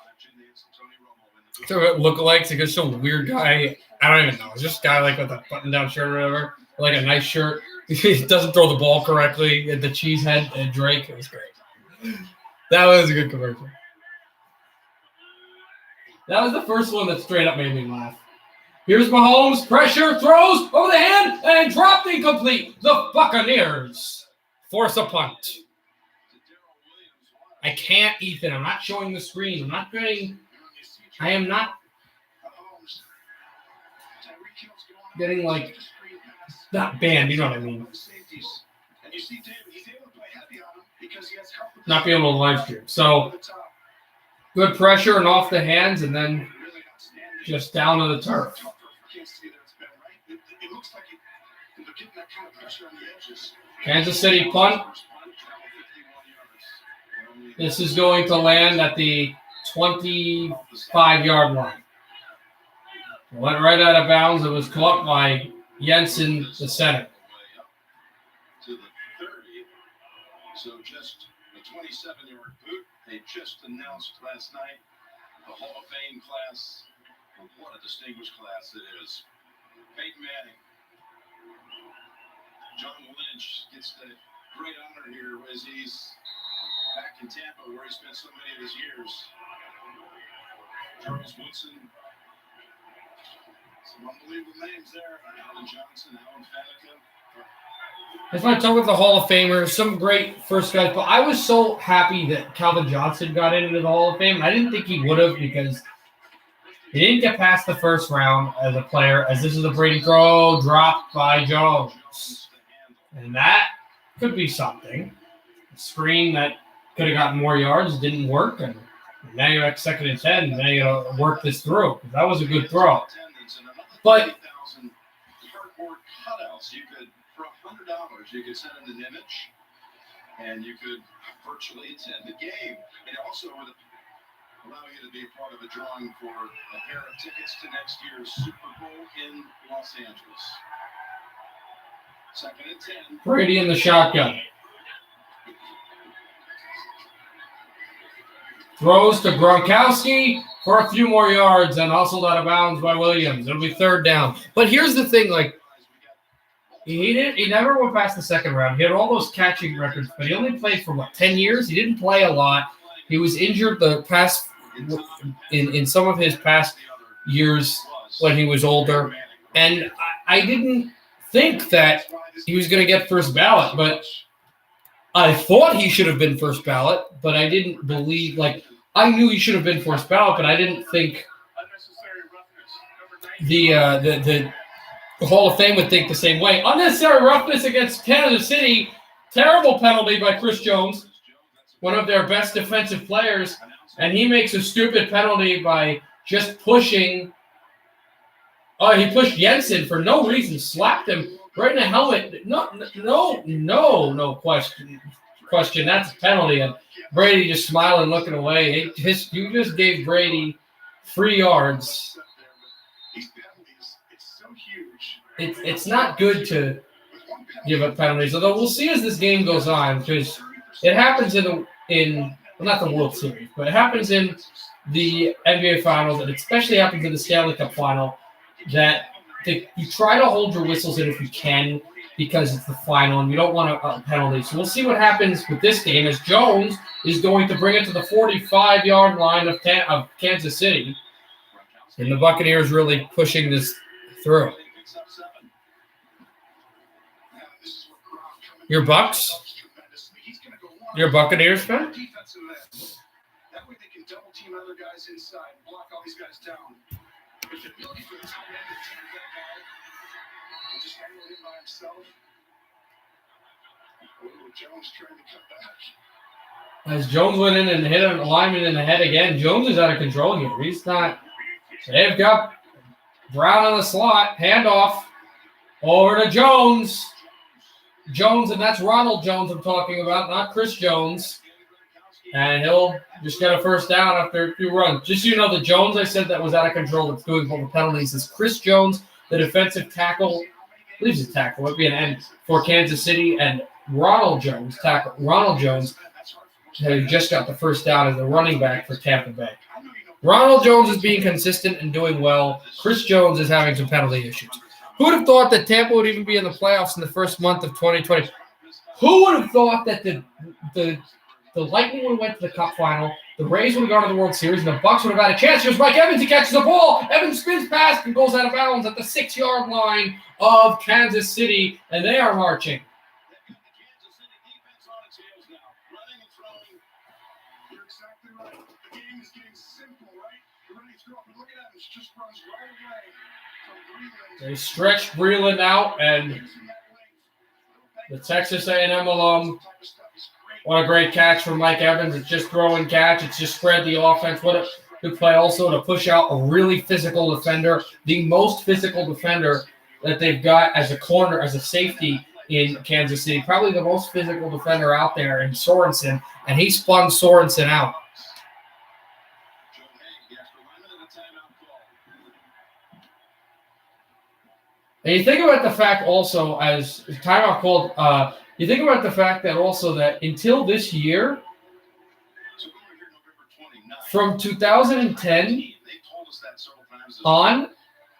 So lookalikes. It goes some weird guy. I don't even know. It's just a guy like with a button-down shirt or whatever, like a nice shirt. He doesn't throw the ball correctly. And the cheese head and Drake. It was great. That was a good commercial. That was the first one that straight up made me laugh. Here's Mahomes, pressure, throws, over the hand, and dropped incomplete. The Buccaneers force a punt. I can't, Ethan. I'm not showing the screen. I am not getting, like, not banned. You know what I mean. Not being able to live stream. So, good pressure and off the hands, and then just down to the turf. Kansas City punt. This is going to land at the 25-yard line. Went right out of bounds. It was caught by Jensen, the center. To the 30. So just a 27-yard boot. They just announced last night the Hall of Fame class. What a distinguished class it is. Peyton Manning. John Lynch gets the great honor here as he's back in Tampa where he spent so many of his years. Charles Woodson. Some unbelievable names there. Alan Johnson, Alan Faneca. I just want to talk about the Hall of Famers, some great first guys, but I was so happy that Calvin Johnson got into the Hall of Fame. I didn't think he would have because he didn't get past the first round as a player, as this is a Brady throw dropped by Jones. And that could be something. A screen that could have gotten more yards didn't work, and now you're at 2nd and 10, and now you got to work this through. That was a good throw. But cutouts, you could, for $100, you could send in an image, and you could virtually attend the game. It also would allow you to be a part of a drawing for a pair of tickets to next year's Super Bowl in Los Angeles. 2nd and 10. Brady in the shotgun. Throws to Gronkowski for a few more yards and hustled out of bounds by Williams. It'll be 3rd down. But here's the thing, like, he never went past the second round. He had all those catching records, but he only played for, 10 years? He didn't play a lot. He was injured in some of his past years when he was older. And I didn't think that he was going to get first ballot, but I thought he should have been first ballot, but I didn't believe, I knew he should have been first ballot, but I didn't think the Hall of Fame would think the same way. Unnecessary roughness against Kansas City. Terrible penalty by Chris Jones, one of their best defensive players, and he makes a stupid penalty by just pushing. Oh, he pushed Jensen for no reason, slapped him right in the helmet. No question. That's a penalty. And Brady just smiling, looking away. You just gave Brady 3 yards. It's not good to give up penalties, although we'll see as this game goes on, because it happens not the World Series, but it happens in the NBA Finals, and especially happens in the Stanley Cup Final, that you try to hold your whistles in if you can, because it's the final and you don't want a penalty. So we'll see what happens with this game, as Jones is going to bring it to the 45-yard line of Kansas City, and the Buccaneers really pushing this through. Your Bucks? Your Buccaneers fan? That way they can double team other guys inside, block all these guys down. There's the ability for the tight end to take that guy and just handle him by himself. Jones trying to cut back. As Jones went in and hit a lineman in the head again, Jones is out of control here. He's not. They've got Brown on the slot. Handoff over to Jones. And that's Ronald Jones I'm talking about, not Chris Jones. And he'll just get a first down after a few runs. Just so you know, the Jones I said that was out of control that's doing all the penalties is Chris Jones, the defensive tackle. I believe he's a tackle. It would be an end for Kansas City. And Ronald Jones, who just got the first down as the running back for Tampa Bay. Ronald Jones is being consistent and doing well. Chris Jones is having some penalty issues. Who would have thought that Tampa would even be in the playoffs in the first month of 2020? Who would have thought that the the Lightning would have went to the Cup final, the Rays would have gone to the World Series, and the Bucks would have had a chance. Here's Mike Evans. He catches the ball. Evans spins past and goes out of bounds at the 6-yard line of Kansas City, and they are marching. They've got the Kansas City defense on its heels now, running and throwing. You're exactly right. The game is getting simple, right? You're ready to throw up, and look at that. It just runs right away from Breland. They stretched Breland out, and Using that length. the Texas A&M alum, Type of stuff is great. what a great catch from Mike Evans. It's just throw and catch. It's just spread the offense. What a good play also to push out a really physical defender, the most physical defender that they've got as a corner, as a safety in Kansas City. Probably the most physical defender out there in Sorensen, and he spun Sorensen out. Joe Haig, the extra lineman, and a timeout call. And you think about the fact also, as timeout called, you think about the fact that also that until this year, So we were here November 29th. from 2010 They told us that several times. on,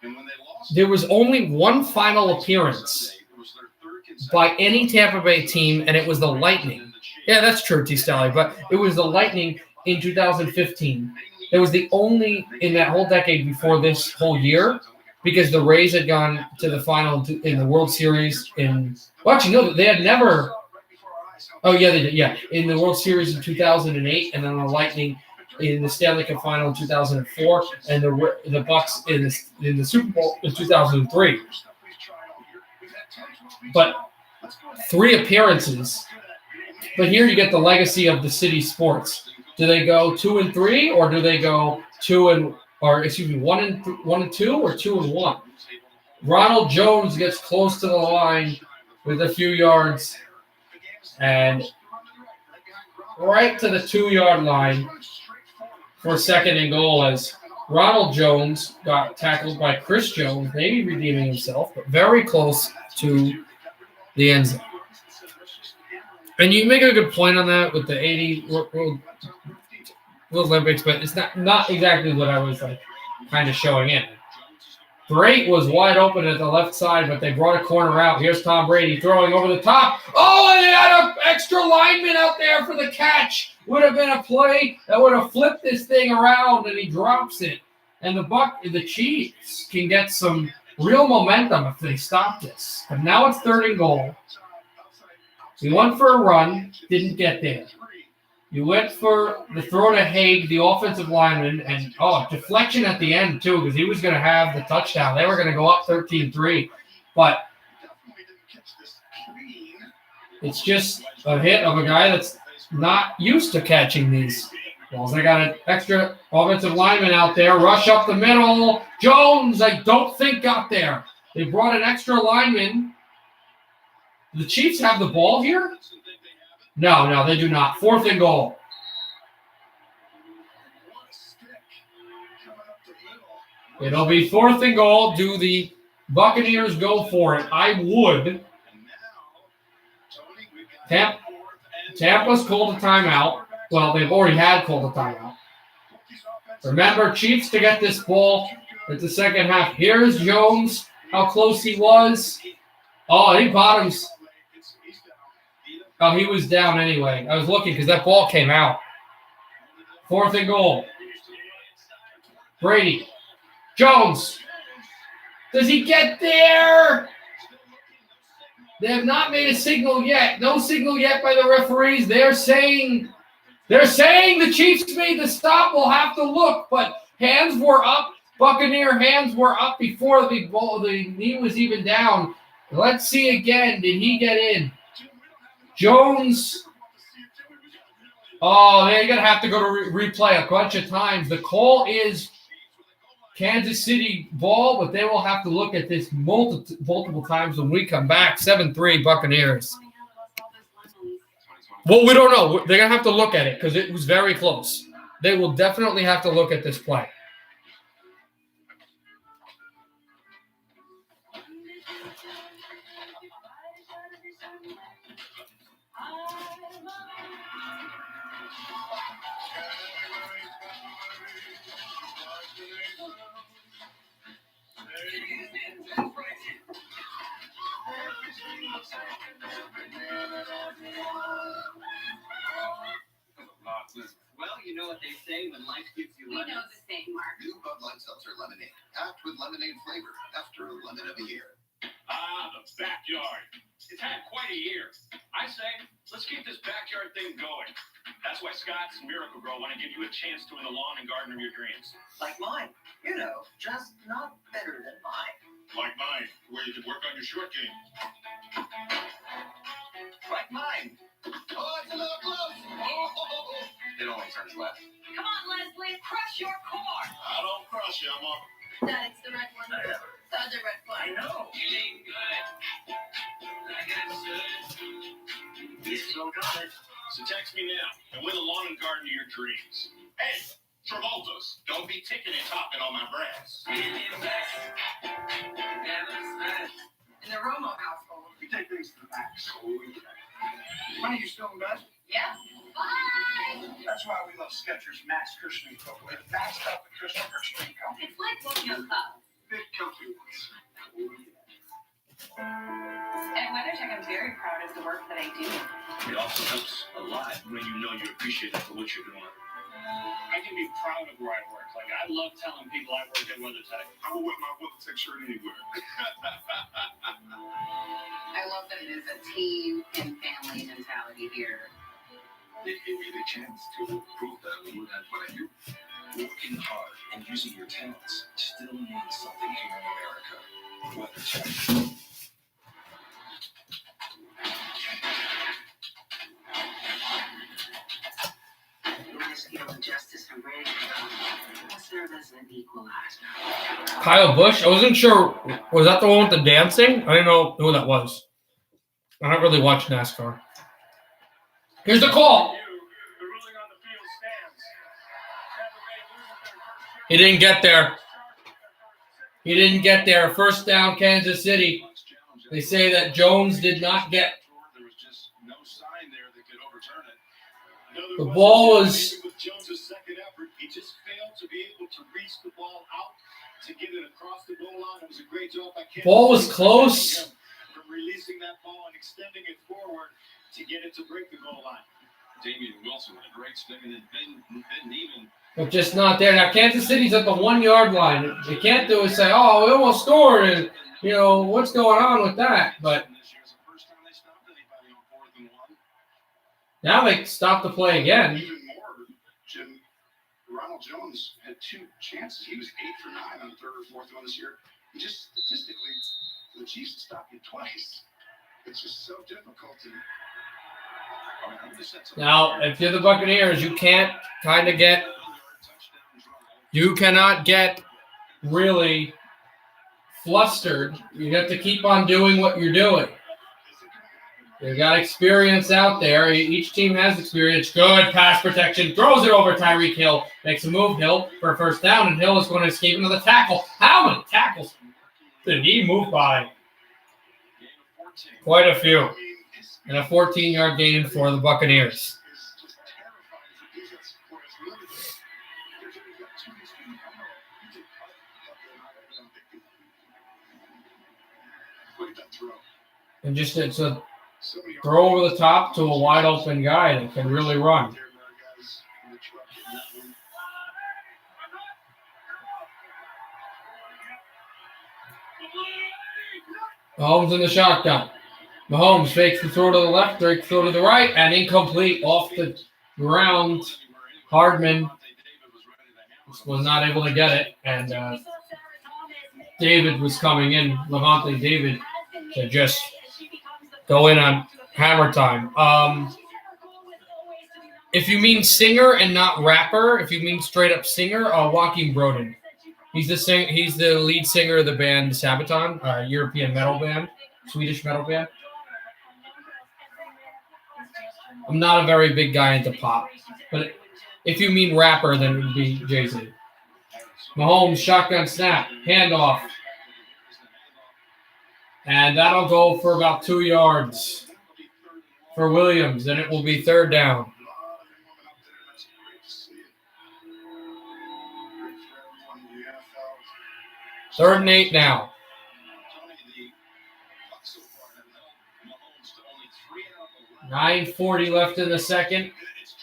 And when they lost, there was only one final appearance Sunday, it was their third consecutive by any Tampa Bay team, and it was the Lightning. Yeah, that's true, T. Stelly, but it was the Lightning in 2015. It was the only in that whole decade before this whole year, because the Rays had gone to the final in the World Series in. Well, actually, no, they had never. Oh yeah, they did. Yeah, in the World Series in 2008, and then the Lightning in the Stanley Cup final in 2004, and the Bucks in the Super Bowl in 2003. But 3 appearances. But here you get the legacy of the city sports. Do they go 2-3, or do they go 1-2, or 2, or 2-1? Ronald Jones gets close to the line with a few yards, and right to the 2-yard line for second and goal, as Ronald Jones got tackled by Chris Jones, maybe redeeming himself, but very close to the end zone. And you make a good point on that with the 80 World Olympics, but it's not exactly what I was kind of showing in. Brate was wide open at the left side, but they brought a corner out. Here's Tom Brady throwing over the top. Oh, and they had an extra lineman out there for the catch. Would have been a play that would have flipped this thing around, and he drops it. And the Chiefs can get some real momentum if they stop this. But now it's 3rd and goal. We went for a run, didn't get there. You went for the throw to Haig, the offensive lineman, and deflection at the end too, because he was going to have the touchdown. They were going to go up 13-3, but it's just a hit of a guy that's not used to catching these balls. They got an extra offensive lineman out there, rush up the middle. Jones, I don't think got there. They brought an extra lineman. The Chiefs have the ball here? No, they do not. 4th and goal. It'll be 4th and goal. Do the Buccaneers go for it? I would. Tampa's called a timeout. Well, they've already had called a timeout. Remember, Chiefs to get this ball at the second half. Here's Jones, how close he was. Oh, I think Bottoms. Oh, he was down anyway. I was looking because that ball came out. 4th and goal. Brady. Jones. Does he get there? They have not made a signal yet. No signal yet by the referees. They're saying the Chiefs made the stop. We'll have to look, but hands were up. Buccaneer hands were up before the knee was even down. Let's see again. Did he get in? Jones. Oh, they're going to have to go to replay a bunch of times. The call is Kansas City ball, but they will have to look at this multiple times when we come back. 7-3 Buccaneers. Well, we don't know. They're going to have to look at it because it was very close. They will definitely have to look at this play. You know what they say when life gives you We know lemons. the same, Mark. New Bud Light Seltzer Lemonade. Packed with lemonade flavor after a lemon of a year. Ah, the backyard. It's had quite a year. I say, let's keep this backyard thing going. That's why Scott's Miracle-Gro want to give you a chance to win the lawn and garden of your dreams. Like mine. You know, just not better than mine. Like mine, where you can work on your short game. Like mine. Oh, it's a little close. Oh. It only turns left. Come on, Leslie, crush your core. I don't crush you, Emma. That is the red one. The other red I flag. know. You ain't good. Like I should. You still got it. So text me now and win the lawn and garden of your dreams. Hey, Travolta's, don't be ticking and topping on my brass. In the Romo household. We take things to the max. Honey, you still in bed? Yeah. Bye. That's why we love Skechers Max Cushioning Footwear. Maxed out the cushion for extreme comfort. It's like walking a cup. Big comfy ones. At WeatherTech, I'm very proud of the work that I do. It also helps a lot when you know you appreciate it for what you're doing. I can be proud of where I work. Like, I love telling people I work at WeatherTech. I will wear my WeatherTech shirt anywhere. I love that it is a team and family mentality here. It gave me the chance to prove that I'm good at what I do. Working hard and using your talents still means something here in America. WeatherTech. In this field of justice and rigged, I'll serve as an equalizer. Kyle Busch. I wasn't sure. Was that the one with the dancing? I didn't know who that was. I don't really watch NASCAR. Here's the call. The ruling on the field stands. He didn't get there. He didn't get there. First down, Kansas City. They say that Jones did not get. There was just no sign there that could overturn it. The ball was. With Jones' second effort, he just failed to be able to reach the ball out to get it across the goal line. It was a great job by Kansas Ball was City close. from releasing that ball and extending it forward to get it to break the goal line. Damian Wilson with a great stick and then Ben Neiman. But just not there. Now, Kansas City's at the 1 yard line. What they can't do is say, oh, we almost scored. And, you know, what's going on with that? But This year's the first time they stopped anybody on 4th and 1. now they stop the play again. Even more, Jim, Ronald Jones had 2 chances. He was 8 for 9 on the 3rd or 4th one this year. And just statistically, the Chiefs stopped you twice. It's just so difficult to. Now, if you're the Buccaneers, you can't kind of get. You cannot get really flustered. You have to keep on doing what you're doing. You got experience out there. Each team has experience. Good pass protection. Throws it over Tyreek Hill. Makes a move, Hill, for a first down, and Hill is going to escape another tackle. How many tackles did he move by? Quite a few. And a 14-yard gain for the Buccaneers. And just it's a throw over the top to a wide open guy that can really run. Mahomes in the shotgun. Mahomes fakes the throw to the left, Drake throw to the right, and incomplete off the ground. Hardman was not able to get it, and David was coming in, Levante David, to just go in on hammer time. If you mean singer and not rapper, if you mean straight up singer, Joaquin Broden. He's the lead singer of the band Sabaton, a European metal band, Swedish metal band. I'm not a very big guy into pop, but if you mean rapper, then it would be Jay-Z. Mahomes, shotgun snap, handoff. And that'll go for about 2 yards for Williams, and it will be 3rd down. Third and 8 now. 9:40 left in the second.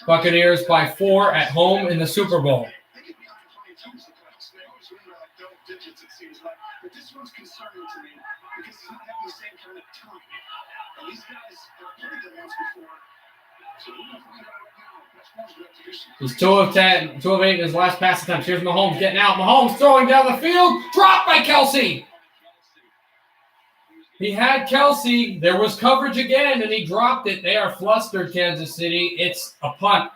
Buccaneers by 4 at home in the Super Bowl. They get behind plenty of teams in the playoffs. They always win by like double digits, it seems like. But this one's concerning to me because he's not having the same kind of time. And these guys have played them once before. So we're going to find out right now. Much more is left to do some. He's 2 of 10, 2 of 8 in his last pass attempt. Here's Mahomes getting out. Mahomes throwing down the field. Dropped by Kelsey. He had Kelsey. There was coverage again, and he dropped it. They are flustered, Kansas City. It's a punt.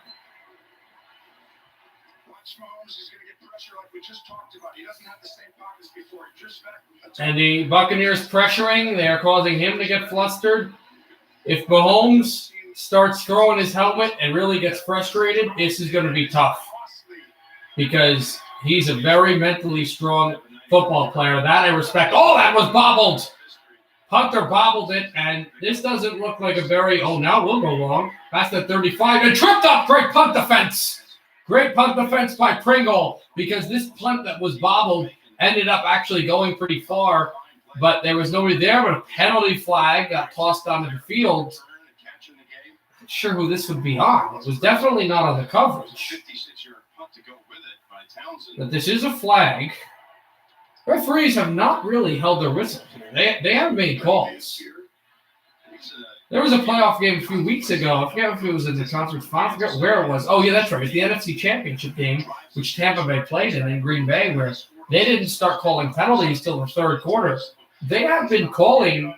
Watch Mahomes. He's going to get pressure like we just talked about. He doesn't have the same pockets before. He drifts back. And the Buccaneers pressuring. They are causing him to get flustered. If Mahomes starts throwing his helmet and really gets frustrated, this is going to be tough because he's a very mentally strong football player. That I respect. Oh, that was bobbled. Hunter bobbled it, and this doesn't look like a very, now we'll go long. Past the 35 and tripped up. Great punt defense. Great punt defense by Pringle because this punt that was bobbled ended up actually going pretty far, but there was nobody there, but a penalty flag got tossed onto the field. Not sure who this would be on. It was definitely not on the coverage. But this is a flag. Referees have not really held their whistle here. They haven't made calls. There was a playoff game a few weeks ago. I forget if it was in the conference final. I forget where it was. Oh, yeah, that's right. It's the NFC Championship game, which Tampa Bay played in Green Bay, where they didn't start calling penalties till the third quarter. They have been calling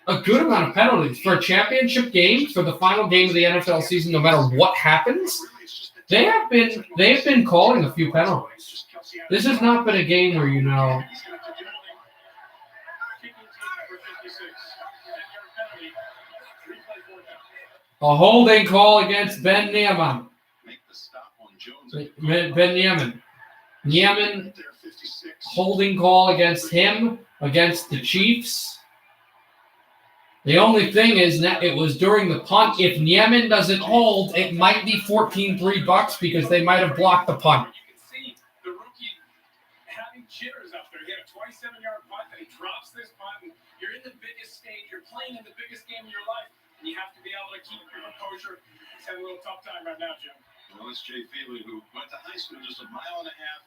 a good amount of penalties. For a championship game, for the final game of the NFL season, no matter what happens, they've been calling a few penalties. This has not been a game where, a holding call against Ben Niemann. Niemann, holding call against him, against the Chiefs. The only thing is that it was during the punt. If Niemann doesn't hold, it might be 14-3 Bucks because they might have blocked the punt. Jitters up there. He had a 27-yard punt, and he drops this punt. And you're in the biggest stage. You're playing in the biggest game of your life, and you have to be able to keep your composure. He's having a little tough time right now, Jim. Well, it's Jay Feely, who went to high school just a mile and a half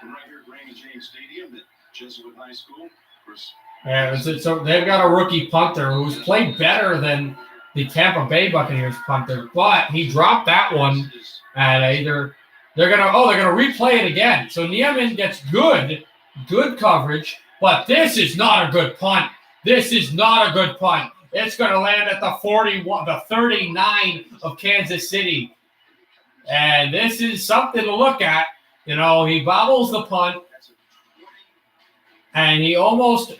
from right here at Raymond James Stadium at Jesuit High School. Of course, yeah, so they've got a rookie punter who's played better than the Tampa Bay Buccaneers punter, but he dropped that one at either. They're gonna replay it again. So Niemann gets good coverage, but this is not a good punt. This is not a good punt. It's gonna land at the 41, the 39 of Kansas City, and this is something to look at. He bobbles the punt, and it almost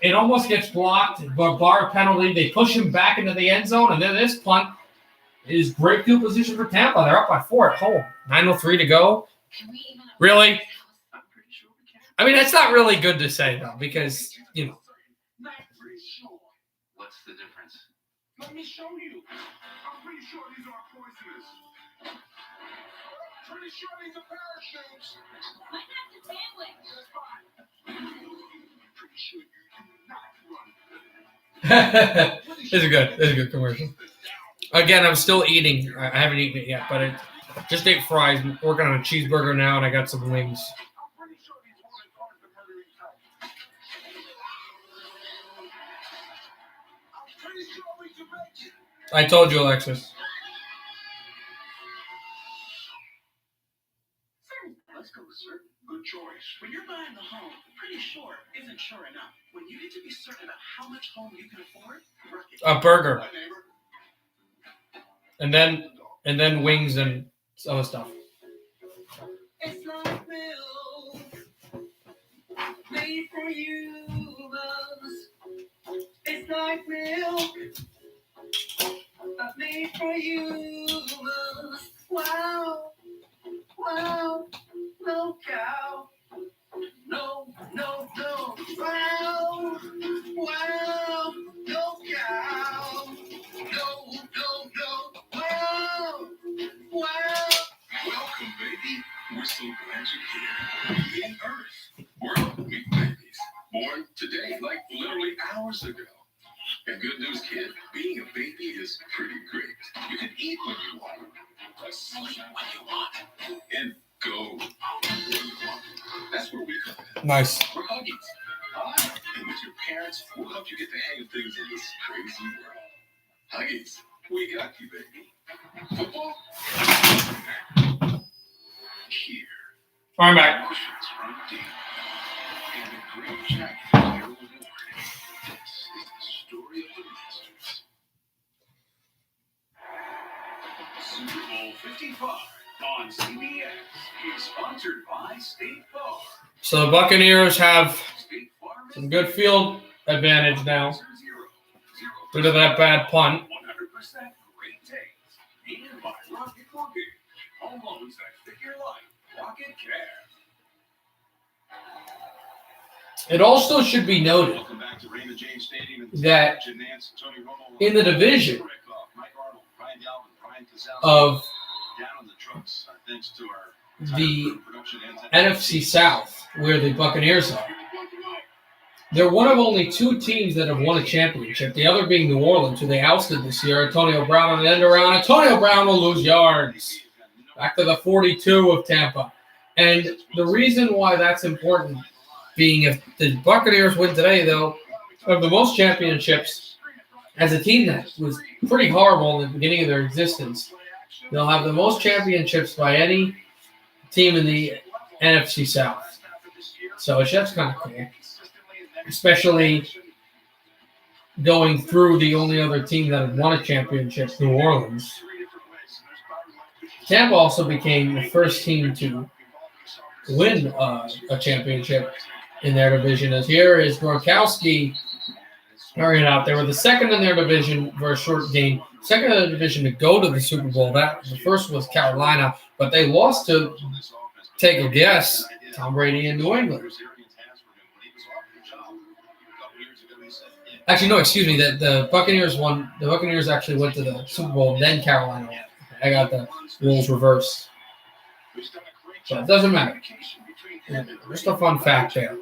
gets blocked, but bar penalty. They push him back into the end zone, and then this punt is great field position for Tampa. They're up by 4 at home. 9:03 to go. Really? I mean, that's not really good to say, though, because, what's the difference? Let me show you. I'm pretty sure these are poisonous. Pretty sure these are parachutes. Why not the sandwich? That's fine. Pretty sure you cannot run. This is good. This is a good commercial. Again, I'm still eating. I haven't eaten it yet, but I just ate fries. I'm working on a cheeseburger now, and I got some wings. I told you, Alexis. Let's go, sir. Good choice. When you're buying a home, pretty sure isn't sure enough. When you need to be certain of how much home you can afford, A burger. My neighbor. And then wings and other stuff. It's like milk made for humans. It's like milk made for humans. Wow, wow, no cow. No, no, no. Wow, wow, no cow. No, no, no. Wow, wow. Welcome, baby. We're so glad you're here. In Earth, world meet babies. Born today, like literally hours ago. And good news, kid, being a baby is pretty great. You can eat when you want. Sleep when you want and go where you want. That's where we come in. Nice. We're Huggies. And with your parents, we'll help you get the hang of things in this crazy world. Huggies, we got you, baby. Football? Here. I'm back. Emotions run deep. And the green jacket is your reward. This is the story of the Masters. Super Bowl 55 on CBS is sponsored by State Farm. So the Buccaneers have State Farm is some good field advantage now 0-0. due to that bad punt. 100% great taste. And by Rocket Mortgage. Home loans that fit your life. Rocket Cash. It also should be noted Welcome back to Raymond James Stadium that Jim Nance, Tony Romo, in the division Mike Arnold, Brian Galvin, Brian Casale, of down on the trucks, thanks to our the production NFC South, where the Buccaneers are, they're one of only two teams that have won a championship, the other being New Orleans, who they ousted this year. Antonio Brown on an end around. Antonio Brown will lose yards. Back to the 42 of Tampa. And the reason why that's important, being if the Buccaneers win today, they'll have the most championships as a team that was pretty horrible in the beginning of their existence. They'll have the most championships by any team in the NFC South. So that's kind of cool, especially going through the only other team that had won a championship, New Orleans. Tampa also became the first team to win a championship in their division. As here is Gronkowski carrying out. They were the second in their division for a short game. Second in the division to go to the Super Bowl. The first was Carolina, but they lost to, take a guess, Tom Brady in New England. Actually, no, excuse me. The Buccaneers won. The Buccaneers actually went to the Super Bowl, then Carolina won. I got the rules reversed. So it doesn't matter. Just a fun fact there.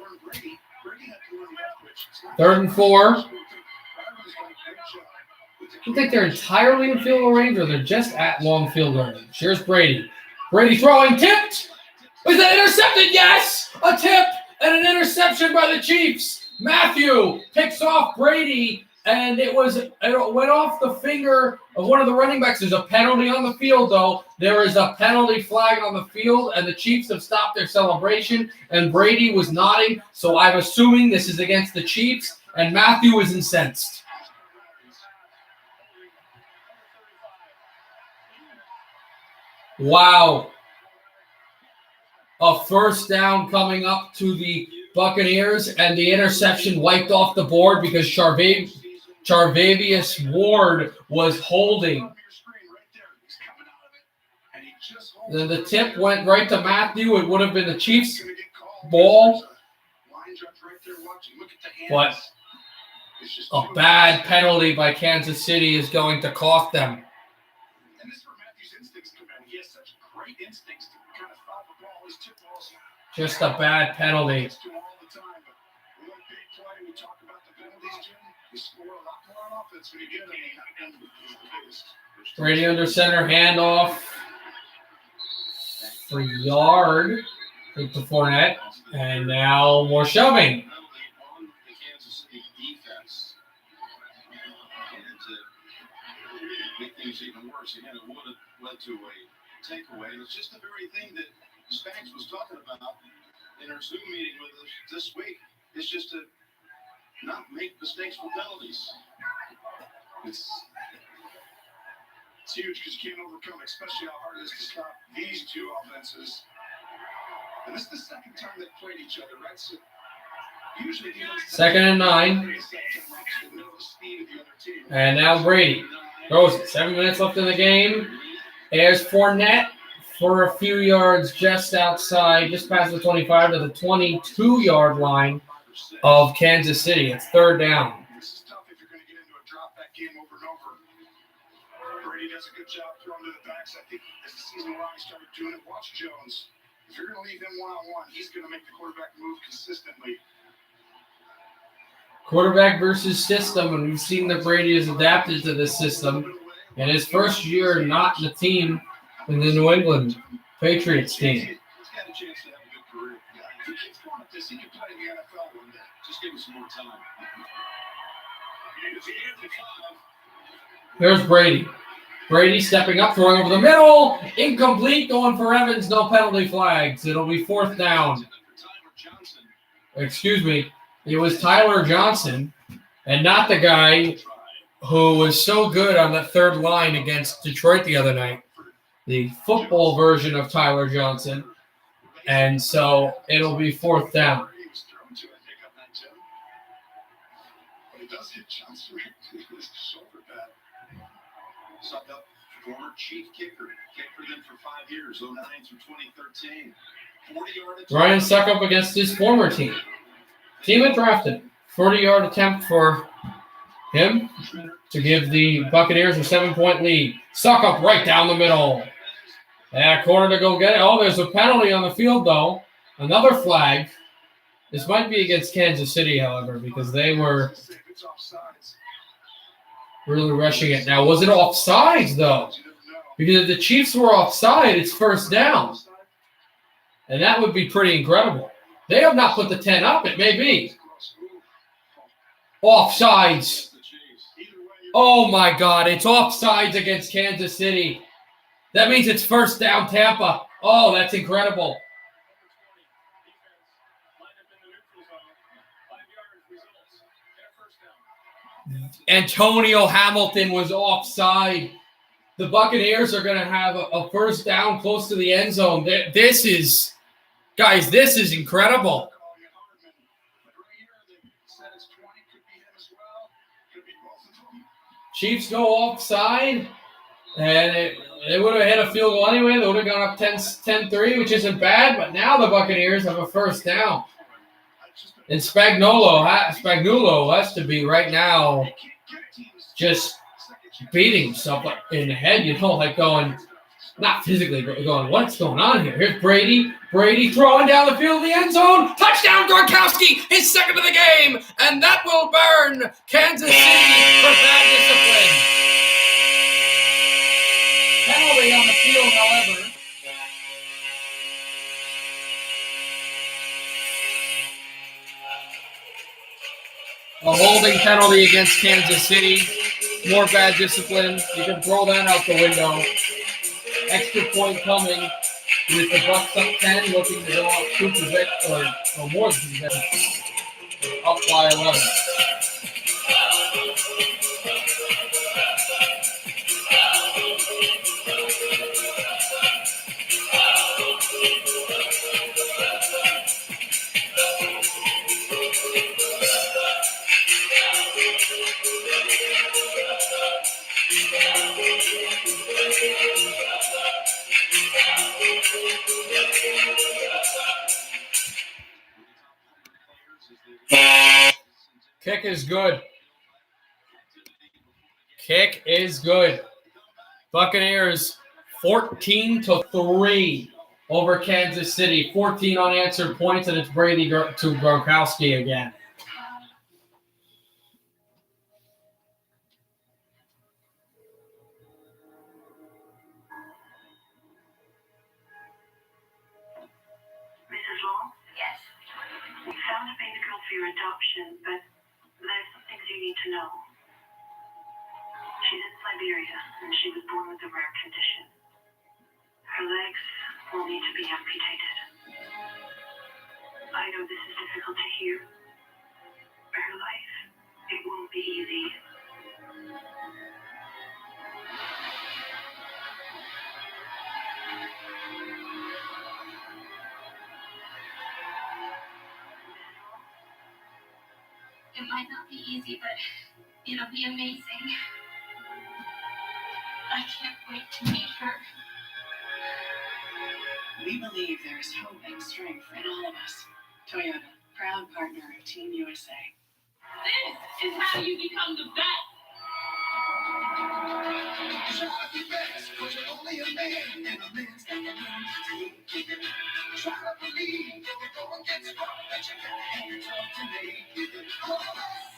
3rd and 4. You think they're entirely in field goal range, or they're just at long field goal range? Here's Brady. Brady throwing, tipped. Is that intercepted? Yes! A tip and an interception by the Chiefs. Matthew picks off Brady, and it went off the finger of one of the running backs. There's a penalty on the field, though. There is a penalty flag on the field, and the Chiefs have stopped their celebration, and Brady was nodding, so I'm assuming this is against the Chiefs, and Matthew is incensed. Wow. A first down coming up to the Buccaneers, and the interception wiped off the board because Charvavius Ward was holding. Then the tip went right to Matthew. It would have been the Chiefs' ball, but a bad penalty by Kansas City is going to cost them. And this is where Matthew's instincts come in. He has such great instincts to kind of stop the ball. His tip balls. Just a bad penalty. All the time, but one big play, we talk about the penalties, Jim. We score a lot more on offense when you get them. And it's the biggest. Brady under center, handoff for yard to Fournette, and now more shoving. On the Kansas City defense. And to make things even worse, again, it would have led to a takeaway. And it's just the very thing that Spags was talking about in our Zoom meeting with us this week. It's just to not make mistakes with penalties. It's huge because you can't overcome it, especially how hard it is to stop these two offenses. And this is the second time they've played each other, right? So usually Second and 9. And now Brady throws it. 7 minutes left in the game. There's Fournette for a few yards just outside, just past the 25 to the 22-yard line of Kansas City. It's 3rd down. This is tough if you're going to get into a drop-back game over and over. Brady does a good job throwing to the backs. I think as the season went on, he started doing it. Watch Jones. If you're going to leave him one-on-one, he's going to make the quarterback move consistently. Quarterback versus system, and we've seen that Brady has adapted to this system. In his first year not in the team, in the New England Patriots team. He's got a chance to have a good career. Yeah, if he keeps going at this, he can play in the NFL one day. Just give him some more time. It's the end of 5. There's Brady. Brady stepping up, throwing over the middle. Incomplete, going for Evans. No penalty flags. It'll be 4th down. Excuse me. It was Tyler Johnson and not the guy who was so good on that third line against Detroit the other night. The football version of Tyler Johnson. And so it'll be 4th down. But it does hit Johnson right in his shoulder pad. Sucked up former chief kicker. Kicked for them for 5 years, 09 through 2013. 40-yard Ryan Suckup against his former team. Team that drafted. 40-yard attempt for him to give the Buccaneers a 7-point lead. Suckup right down the middle. Corner to go get it. Oh, there's a penalty on the field, though. Another flag. This might be against Kansas City, however, because they were really rushing it. Now, was it offsides, though? Because if the Chiefs were offside, it's 1st down. And that would be pretty incredible. They have not put the 10 up. It may be. Offsides. Oh, my God. It's offsides against Kansas City. That means it's 1st down, Tampa. Oh, that's incredible. Antonio Hamilton was offside. The Buccaneers are going to have a 1st down close to the end zone. This is, guys, this is incredible. Chiefs go offside, and they would have hit a field goal anyway. They would have gone up 10-3, which isn't bad, but now the Buccaneers have a 1st down. And Spagnuolo has to be right now just beating himself in the head, like going, not physically, but going, what's going on here? Here's Brady. Brady throwing down the field of the end zone. Touchdown, Gronkowski, his 2nd of the game. And that will burn Kansas City for bad discipline. Penalty on the field, however. A holding penalty against Kansas City. More bad discipline. You can throw that out the window. Extra point coming with the Bucs up 10, looking to go up 2 possessions, or more than 2 possessions. Up by 11. Kick is good. Kick is good. Buccaneers 14-3 over Kansas City. 14 unanswered points, and it's Brady to Gronkowski again. Mrs. Long? Yes. We found a baby girl for your adoption, but there's some things you need to know. She's in Siberia, and she was born with a rare condition. Her legs will need to be amputated. I know this is difficult to hear. Her life, it won't be easy. It might not be easy, but it'll be amazing. I can't wait to meet her. We believe there is hope and strength in all of us. Toyota, proud partner of Team USA. This is how you become the best. Try to be best, but you're only a man, and a man's got to learn to take it. Try to believe, though the going gets rough, that you gotta hang it up to make it. All of us,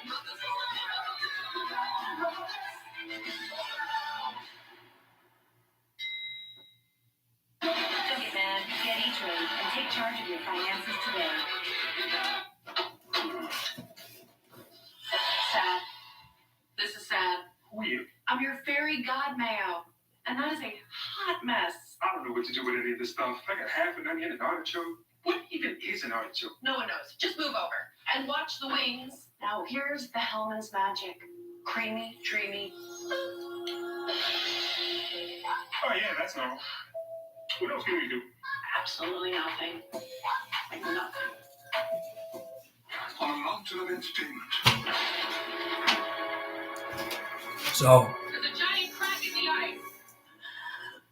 nothing's gonna happen to you. All of us, Take charge of your finances today. Sad. This is sad. Who are you? I'm your fairy godmayo, and that is a hot mess. I don't know what to do with any of this stuff. I got half an onion and an artichoke. What even is an artichoke? No one knows. Just move over and watch the wings. Now here's the Hellman's magic. Creamy, dreamy. Oh, yeah, that's normal. What else can we do? Absolutely nothing. Like nothing. On a mountain of entertainment. So There's a giant crack in the ice.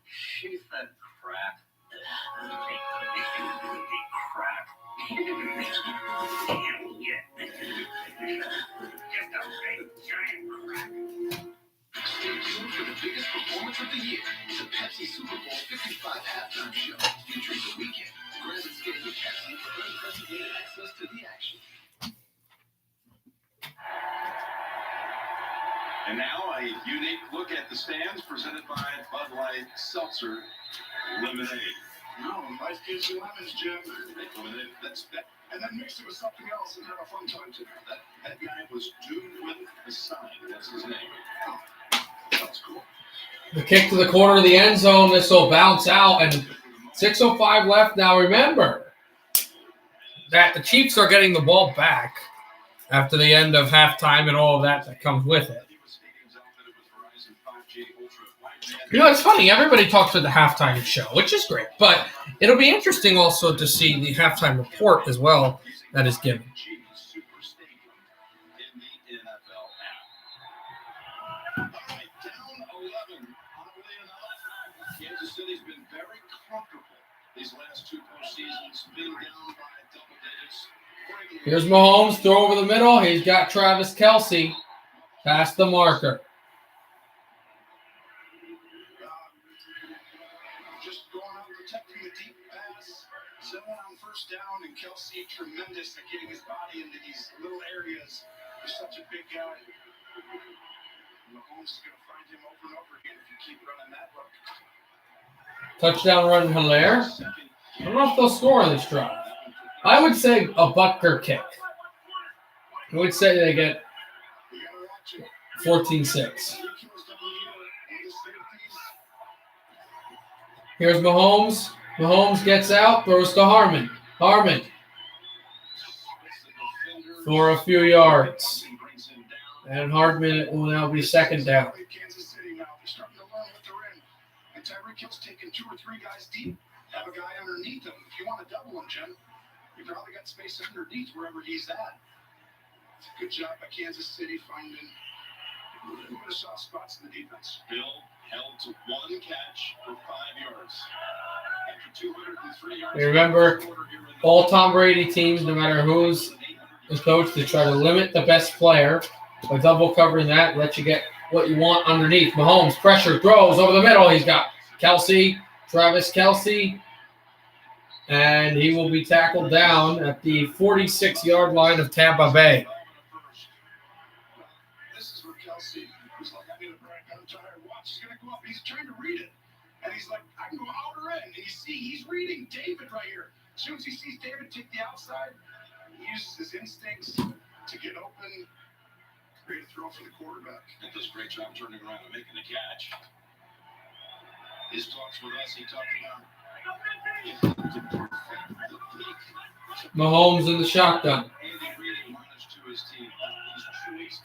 She said crap. Crap. Stay tuned for the biggest performance of the year. The Pepsi Super Bowl 55 halftime show featuring The Weeknd. Grab and scan your Pepsi for unprecedented access to the action. And now a unique look at the stands presented by Bud Light Seltzer Lemonade. No, life gives you lemons, Jim. Lemonade, that's that. And then mix it with something else and have a fun time too. That guy was doomed with a sign. That's his name. That's cool. the kick to the corner of the end zone. This will bounce out, and 6:05 left. Now remember that the Chiefs are getting the ball back after the end of halftime and all of that comes with it. You know, it's funny. Everybody talks about the halftime show, which is great. But it'll be interesting also to see the halftime report as well that is given. Kansas City's been very comfortable these last two postseasons, been down by double digits. Here's Mahomes, throw over the middle. He's got Travis Kelce past the marker. Just going out protecting the deep pass. 7 on first down, and Kelce tremendous at getting his body into these little areas. He's such a big guy. Mahomes is going to find him over and over again if you keep running that look. Touchdown run, Hilaire. I don't know if they'll score on this drive. I would say a Butker kick. I would say they get 14-6. Here's Mahomes. Mahomes gets out, throws to Harmon. Harmon for a few yards. And Hardman will now be second down. Kansas City now. They're starting to learn what they're in. And Tyreek Hill's taking 2 or 3 guys deep. Have a guy underneath him. If you want to double him, Jim, you probably got space underneath wherever he's at. Good job by Kansas City finding a little bit of soft spots in the defense. Bill held to 1 catch for 5 yards. After 203 yards. You remember, all Tom Brady teams, no matter who's the coach, they try to limit the best player by double covering that, let you get what you want underneath. Mahomes, pressure, throws over the middle. He's got Kelce, Travis Kelce, and he will be tackled down at the 46-yard line of Tampa Bay. This is where Kelce was like, I need a break. I'm tired. Watch, he's going to go up. He's trying to read it. And he's like, I can go outer end. And you see, he's reading David right here. As soon as he sees David take the outside, he uses his instincts to get open. Great throw for the quarterback. And does a great job turning around and making the catch. His talks with us, he talked about Mahomes in the shotgun.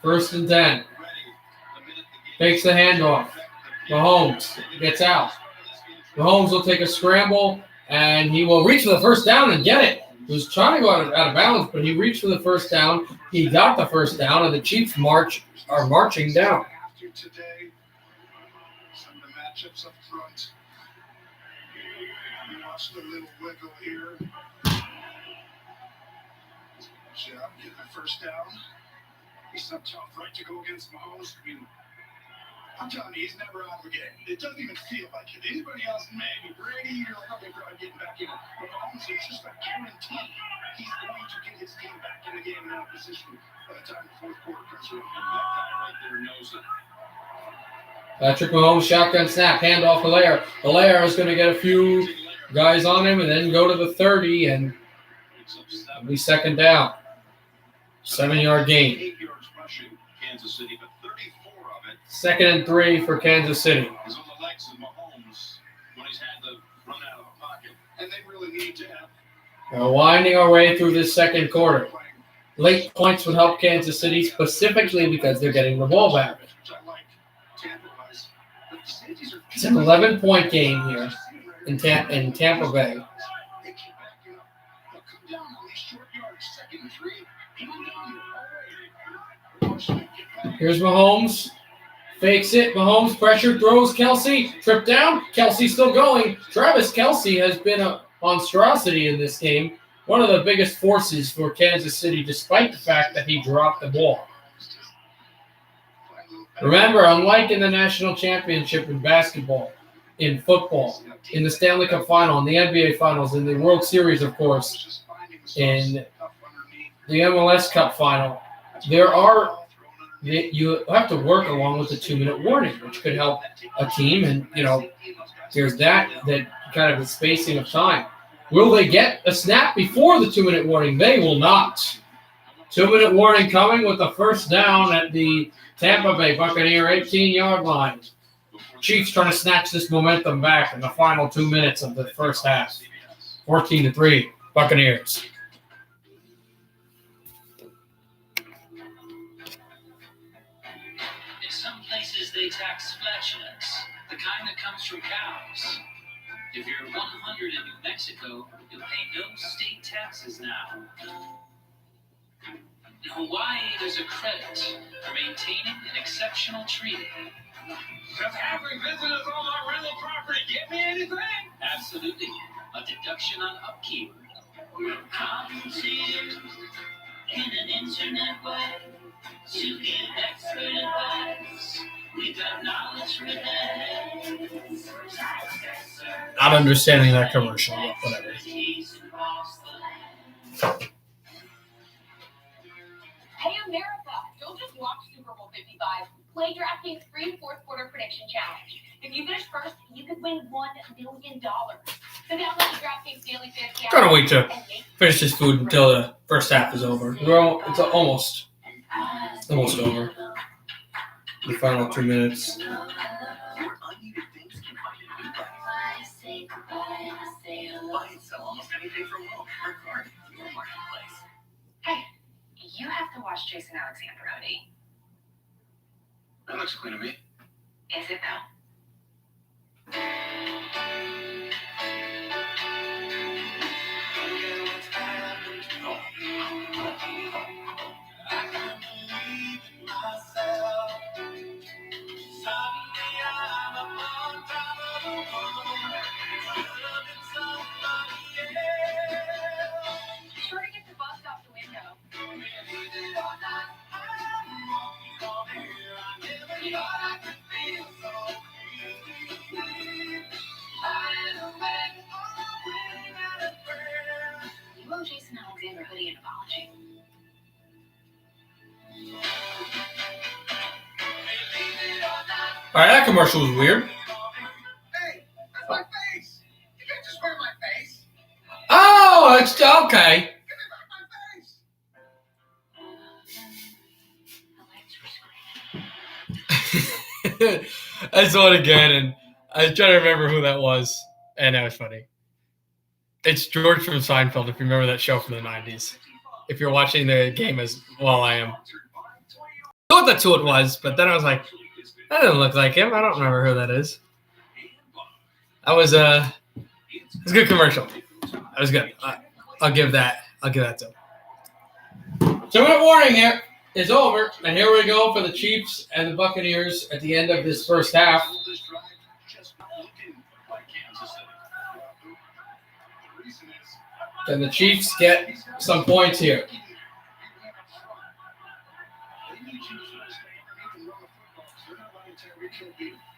First and 10. Takes the handoff. Mahomes gets out. Mahomes will take a scramble, and he will reach for the first down and get it. He was trying to go out of bounds, but he reached for the first down. He got the first down, and the Chiefs are marching down. After today, some of the matchups up front. Watch the little wiggle here. Job getting the first down. He's so tough, right, to go against Mahomes. I mean, I'm telling you, he's never out of the game. It doesn't even feel like it. Anybody else, maybe Brady, you're like, okay, probably getting back in. But Mahomes, it's just a guarantee he's going to get his team back in the game in that position by the time the fourth quarter comes around. that guy right there knows it. Patrick Mahomes, shotgun snap, handoff Hilaire. Hilaire is going to get a few guys on him and then go to the 30 and it'll be second down. 7-yard gain. 8 yards rushing, Kansas City, but 34 of it 2nd and 3 for Kansas City. is on the legs of Mahomes when he's had to run out of the pocket. And they really need to have We're winding our way through this second quarter. Late points would help Kansas City specifically because they're getting the ball back. which I like. Tampa-wise, but the safeties are It's an 11-point game here in Tampa Bay. They keep backing up. They'll come down on these short yards, 2nd and 3. Come down here. All right. Here's Mahomes. Fakes it. Mahomes pressure throws Kelsey. Trip down. Kelsey still going. Travis Kelsey has been a monstrosity in this game. One of the biggest forces for Kansas City, despite the fact that he dropped the ball. Remember, unlike in the national championship in basketball, in football, in the Stanley Cup final, in the NBA finals, in the World Series, of course, in the MLS Cup final, you have to work along with the 2-minute warning, which could help a team. And, there's that kind of the spacing of time. Will they get a snap before the 2-minute warning? They will not. 2-minute warning coming with the first down at the Tampa Bay Buccaneer 18-yard line. Chiefs trying to snatch this momentum back in the final 2 minutes of the first half. 14-3, Buccaneers. In some places, they tax flatulence, the kind that comes from cows. If you're 100 in New Mexico, you'll pay no state taxes now. In Hawaii, there's a credit for maintaining an exceptional tree. Does having visitors on my rental property get me anything? Absolutely. A deduction on upkeep. We're volunteers in an internet way to give expert advice. We got knowledge for days. Not understanding that commercial, but whatever. Hey America, don't just watch Super Bowl 55. Play DraftKings free fourth quarter prediction challenge. If you finish first, you could win $1 million. So download the DraftKings Daily Fantasy app. Gotta wait to finish this food until the first half is over. Well, it's almost over. The final 2 minutes. Your unneeded things can find a new buy. Buy and sell almost anything from home or garden through your marketplace. Hey, you have to watch Jason Alexander hoodie. That looks clean to me. Is it though? Sure to get the bust off the window. You owe Jason Alexander hoodie an apology. All right, that commercial was weird. Hey, that's my face. You can't just wear my face. Oh, it's okay. Give me back my face. I saw it again, and I was trying to remember who that was, and that was funny. It's George from Seinfeld, if you remember that show from the 90s. If you're watching the game as well, I am. I thought that's who it was, but then I was like, that doesn't look like him. I don't remember who that is. That was it was a good commercial. That was good. I'll give that to him. 2-minute warning here is over, and here we go for the Chiefs and the Buccaneers at the end of this first half. This drive just not looking like Kansas City. The reason is Can the Chiefs get some points here?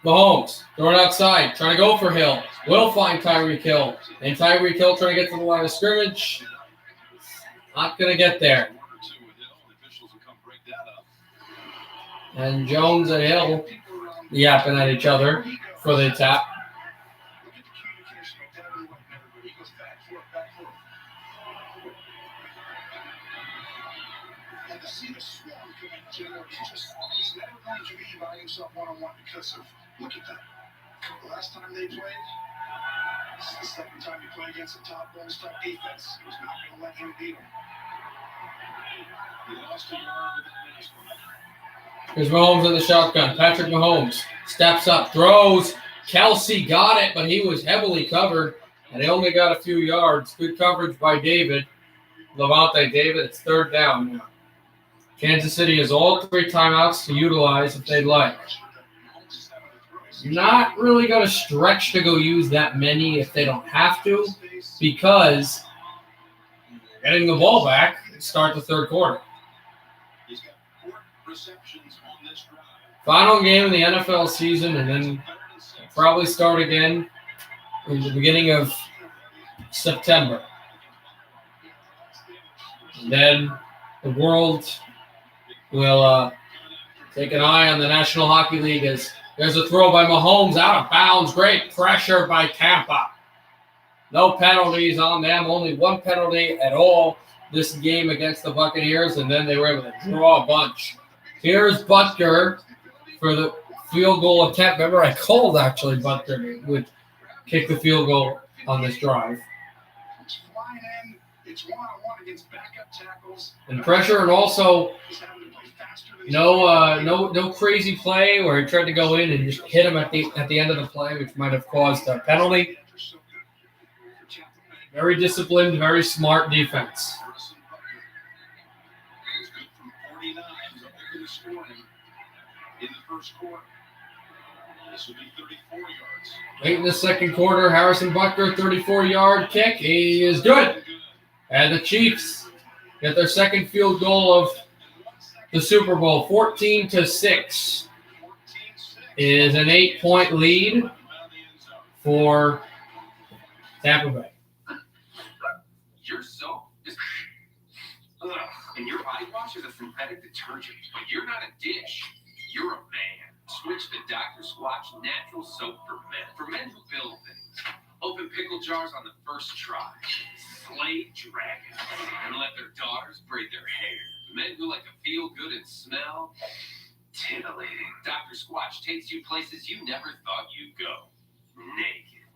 Mahomes throwing outside, trying to go for Hill. Will find Tyreek Hill. And Tyreek Hill trying to get to the line of scrimmage. Not going to get there. And Jones and Hill yapping at each other for the tap. see the swarm come in, General. He's never going to be by himself one-on-one because of, look at that. The last time they played, this is the second time he played against the top Bulls type defense. He was not going to let him beat him. He lost a yard with that last one. Here's Mahomes in the shotgun. Patrick Mahomes steps up, throws. Kelsey got it, but he was heavily covered, and he only got a few yards. Good coverage by David. Levante David, it's third down now. Kansas City has all 3 timeouts to utilize if they'd like. Not really going to stretch to go use that many if they don't have to, because they're getting the ball back and start the third quarter. Final game of the NFL season, and then probably start again in the beginning of September. And then the world will take an eye on the National Hockey League as there's a throw by Mahomes out of bounds. Great pressure by Tampa. No penalties on them. Only 1 penalty at all this game against the Buccaneers, and then they were able to draw a bunch. Here's Butker for the field goal attempt. Remember, I called actually Butker would kick the field goal on this drive. It's flying in. It's one-on-one against backup tackles. And pressure, and also no crazy play where he tried to go in and just hit him at the end of the play, which might have caused a penalty. Very disciplined, very smart defense. In the first quarter. This will be 34 yards. Late in the second quarter, Harrison Butker, 34-yard kick. He is good. And the Chiefs get their second field goal of the Super Bowl. 14-6 is an 8-point lead for Tampa Bay. Your soap is and your body wash is a synthetic detergent, but you're not a dish. You're a man. Switch to Dr. Squatch Natural Soap for men who build things. Open pickle jars on the first try. Slay dragons and let their daughters braid their hair. Men who like to feel good and smell titillating. Dr. Squatch takes you places you never thought you'd go. Naked.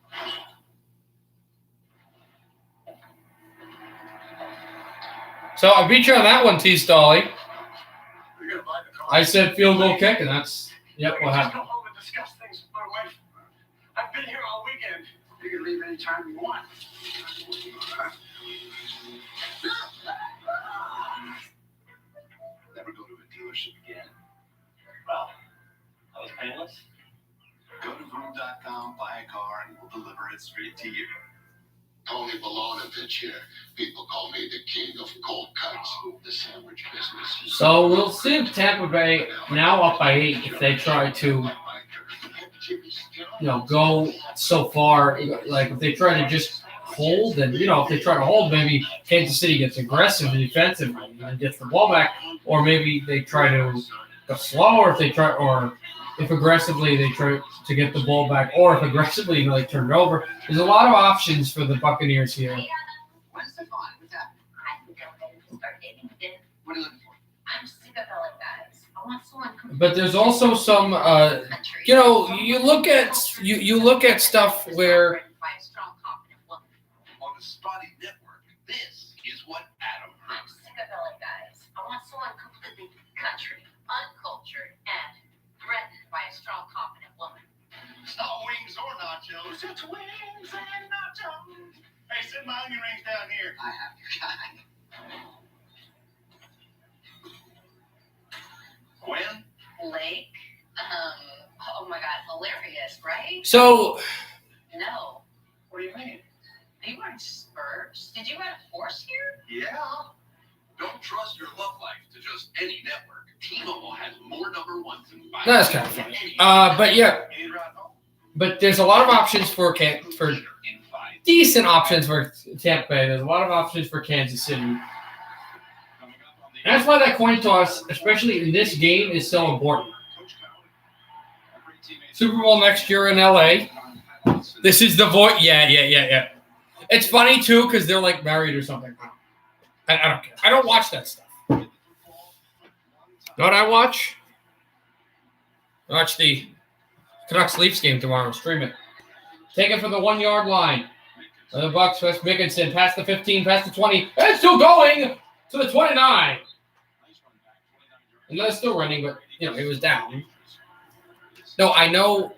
So I beat you on that one, T-Stolly. I said field goal kick, and that's, what happened. Go home and discuss things with my wife. I've been here all weekend. You can leave anytime you want. Never go to a dealership again. Well, that was painless. Go to vroom.com, buy a car, and we'll deliver it straight to you. Tony Balonovich here. People call me the king of cold cuts, the sandwich business. So we'll see if Tampa Bay, now up by 8, if they try to, go so far. Like if they try to just hold, and if they try to hold, maybe Kansas City gets aggressive defensively and gets the ball back, or maybe they try to go slower if aggressively they try to get the ball back, or if aggressively they turn it over. There's a lot of options for the Buccaneers here. What's the fun? What's that? I think I'm ready to start dating again. What are you looking for? I'm sick of LA guys. I want someone But there's also some, you look at stuff where by a strong, confident woman. On the Spotty Network, this is what Adam I'm heard. sick of LA guys. I want someone completely country, uncultured, and threatened by a strong, confident woman. It's not wings or nachos. It's wings and nachos. Hey, send my onion rings down here. I have your guy. Gwen? Blake, oh my God, hilarious, right? So No. What do you mean? Are you wearing spurs? Did you ride a horse here? Yeah. Don't trust your love life to just any network. T-Mobile has more number ones than 5. that's kind of funny. But there's a lot of options for decent options for Tampa Bay. There's a lot of options for Kansas City. That's why that coin toss, especially in this game, is so important. Super Bowl next year in LA. This is the voice. Yeah. It's funny too because they're like married or something. I don't care. I don't watch that stuff. Know what I watch? I watch the Canucks Leafs game tomorrow. Stream it. Take it from the 1 yard line. The Bucks, West Mickelson, past the 15, past the 20. And still going to the 29. And that's still running, but, it was down. No, I know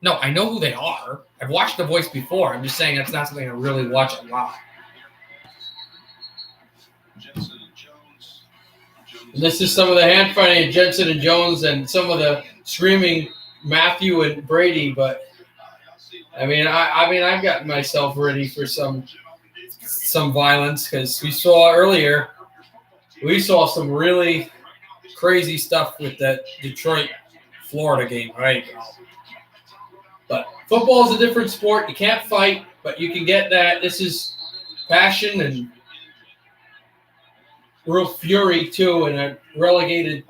who they are. I've watched The Voice before. I'm just saying that's not something I really watch a lot. And this is some of the hand fighting of Jensen and Jones and some of the screaming Matthew and Brady, but I've gotten myself ready for some violence because we saw some really crazy stuff with that Detroit-Florida game, right? But football is a different sport. You can't fight, but you can get that. This is passion and real fury, too, in a relegated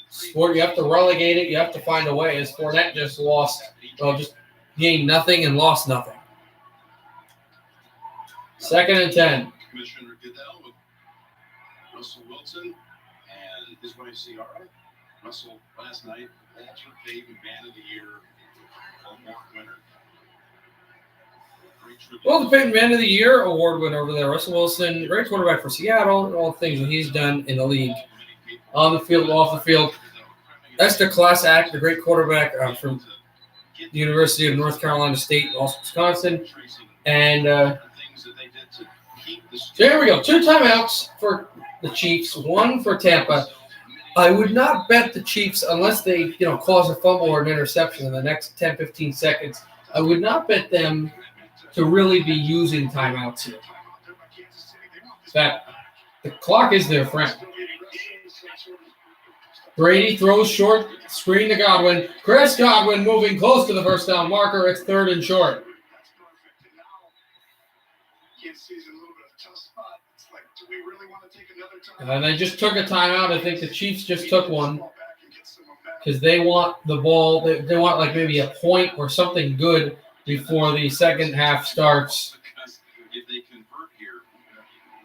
sport. You have to relegate it. You have to find a way. As Fournette just gained nothing and lost nothing. 2nd and 10. Commissioner Goodell with Russell Wilson and his wife Ciara. Russell last night, Walter Payton Man of the Year, award winner. Well, the Payton Man of the Year award winner over there, Russell Wilson, great quarterback for Seattle, all the things that he's done in the league, on the field, off the field. That's the class act, the great quarterback from the University of North Carolina State, also Wisconsin. And so here we go. 2 timeouts for the Chiefs, 1 for Tampa. I would not bet the Chiefs unless they, cause a fumble or an interception in the next 10, 15 seconds. I would not bet them to really be using timeouts here. In fact, the clock is their friend. Brady throws short, screen to Godwin. Chris Godwin moving close to the first down marker. It's 3rd and short. And they just took a timeout. I think the Chiefs just took one because they want the ball. They want maybe a point or something good before the second half starts. If they convert here,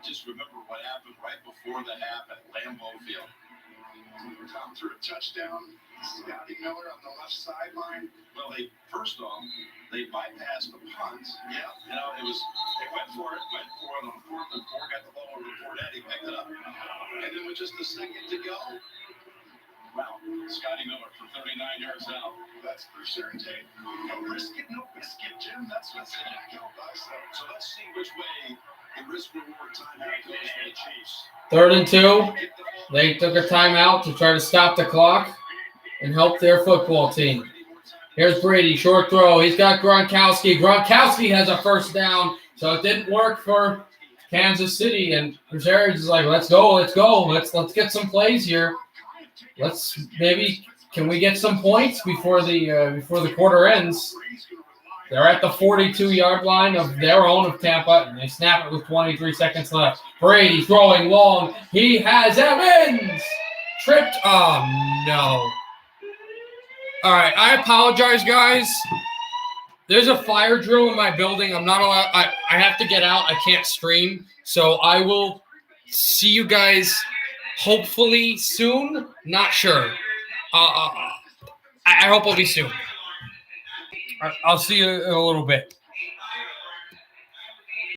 just remember what happened right before the half at Lambeau Field. Tom threw a touchdown. Scotty Miller on the left sideline. Well, they bypassed the punt. Yeah, they went for it, on 4th and 4, got the ball over to Fournette, he picked it up. And then with just a second to go, wow, Scotty Miller for 39 yards out. That's for certainty. No risk it, no biscuit, Jim. That's what's in it. So let's see which way the risk-reward timeout goes for the Chiefs. 3rd and 2. They took a timeout to try to stop the clock and help their football team. Here's Brady, short throw. He's got Gronkowski. Gronkowski has a first down, so it didn't work for Kansas City. And Arians is like, let's go. Let's get some plays here. Can we get some points before the quarter ends? They're at the 42-yard line of their own of Tampa, and they snap it with 23 seconds left. Brady throwing long. He has Evans tripped. Oh no! All right, I apologize, guys. There's a fire drill in my building. I'm not allowed. I have to get out. I can't stream, so I will see you guys hopefully soon. Not sure. I hope I'll be soon. I'll see you in a little bit.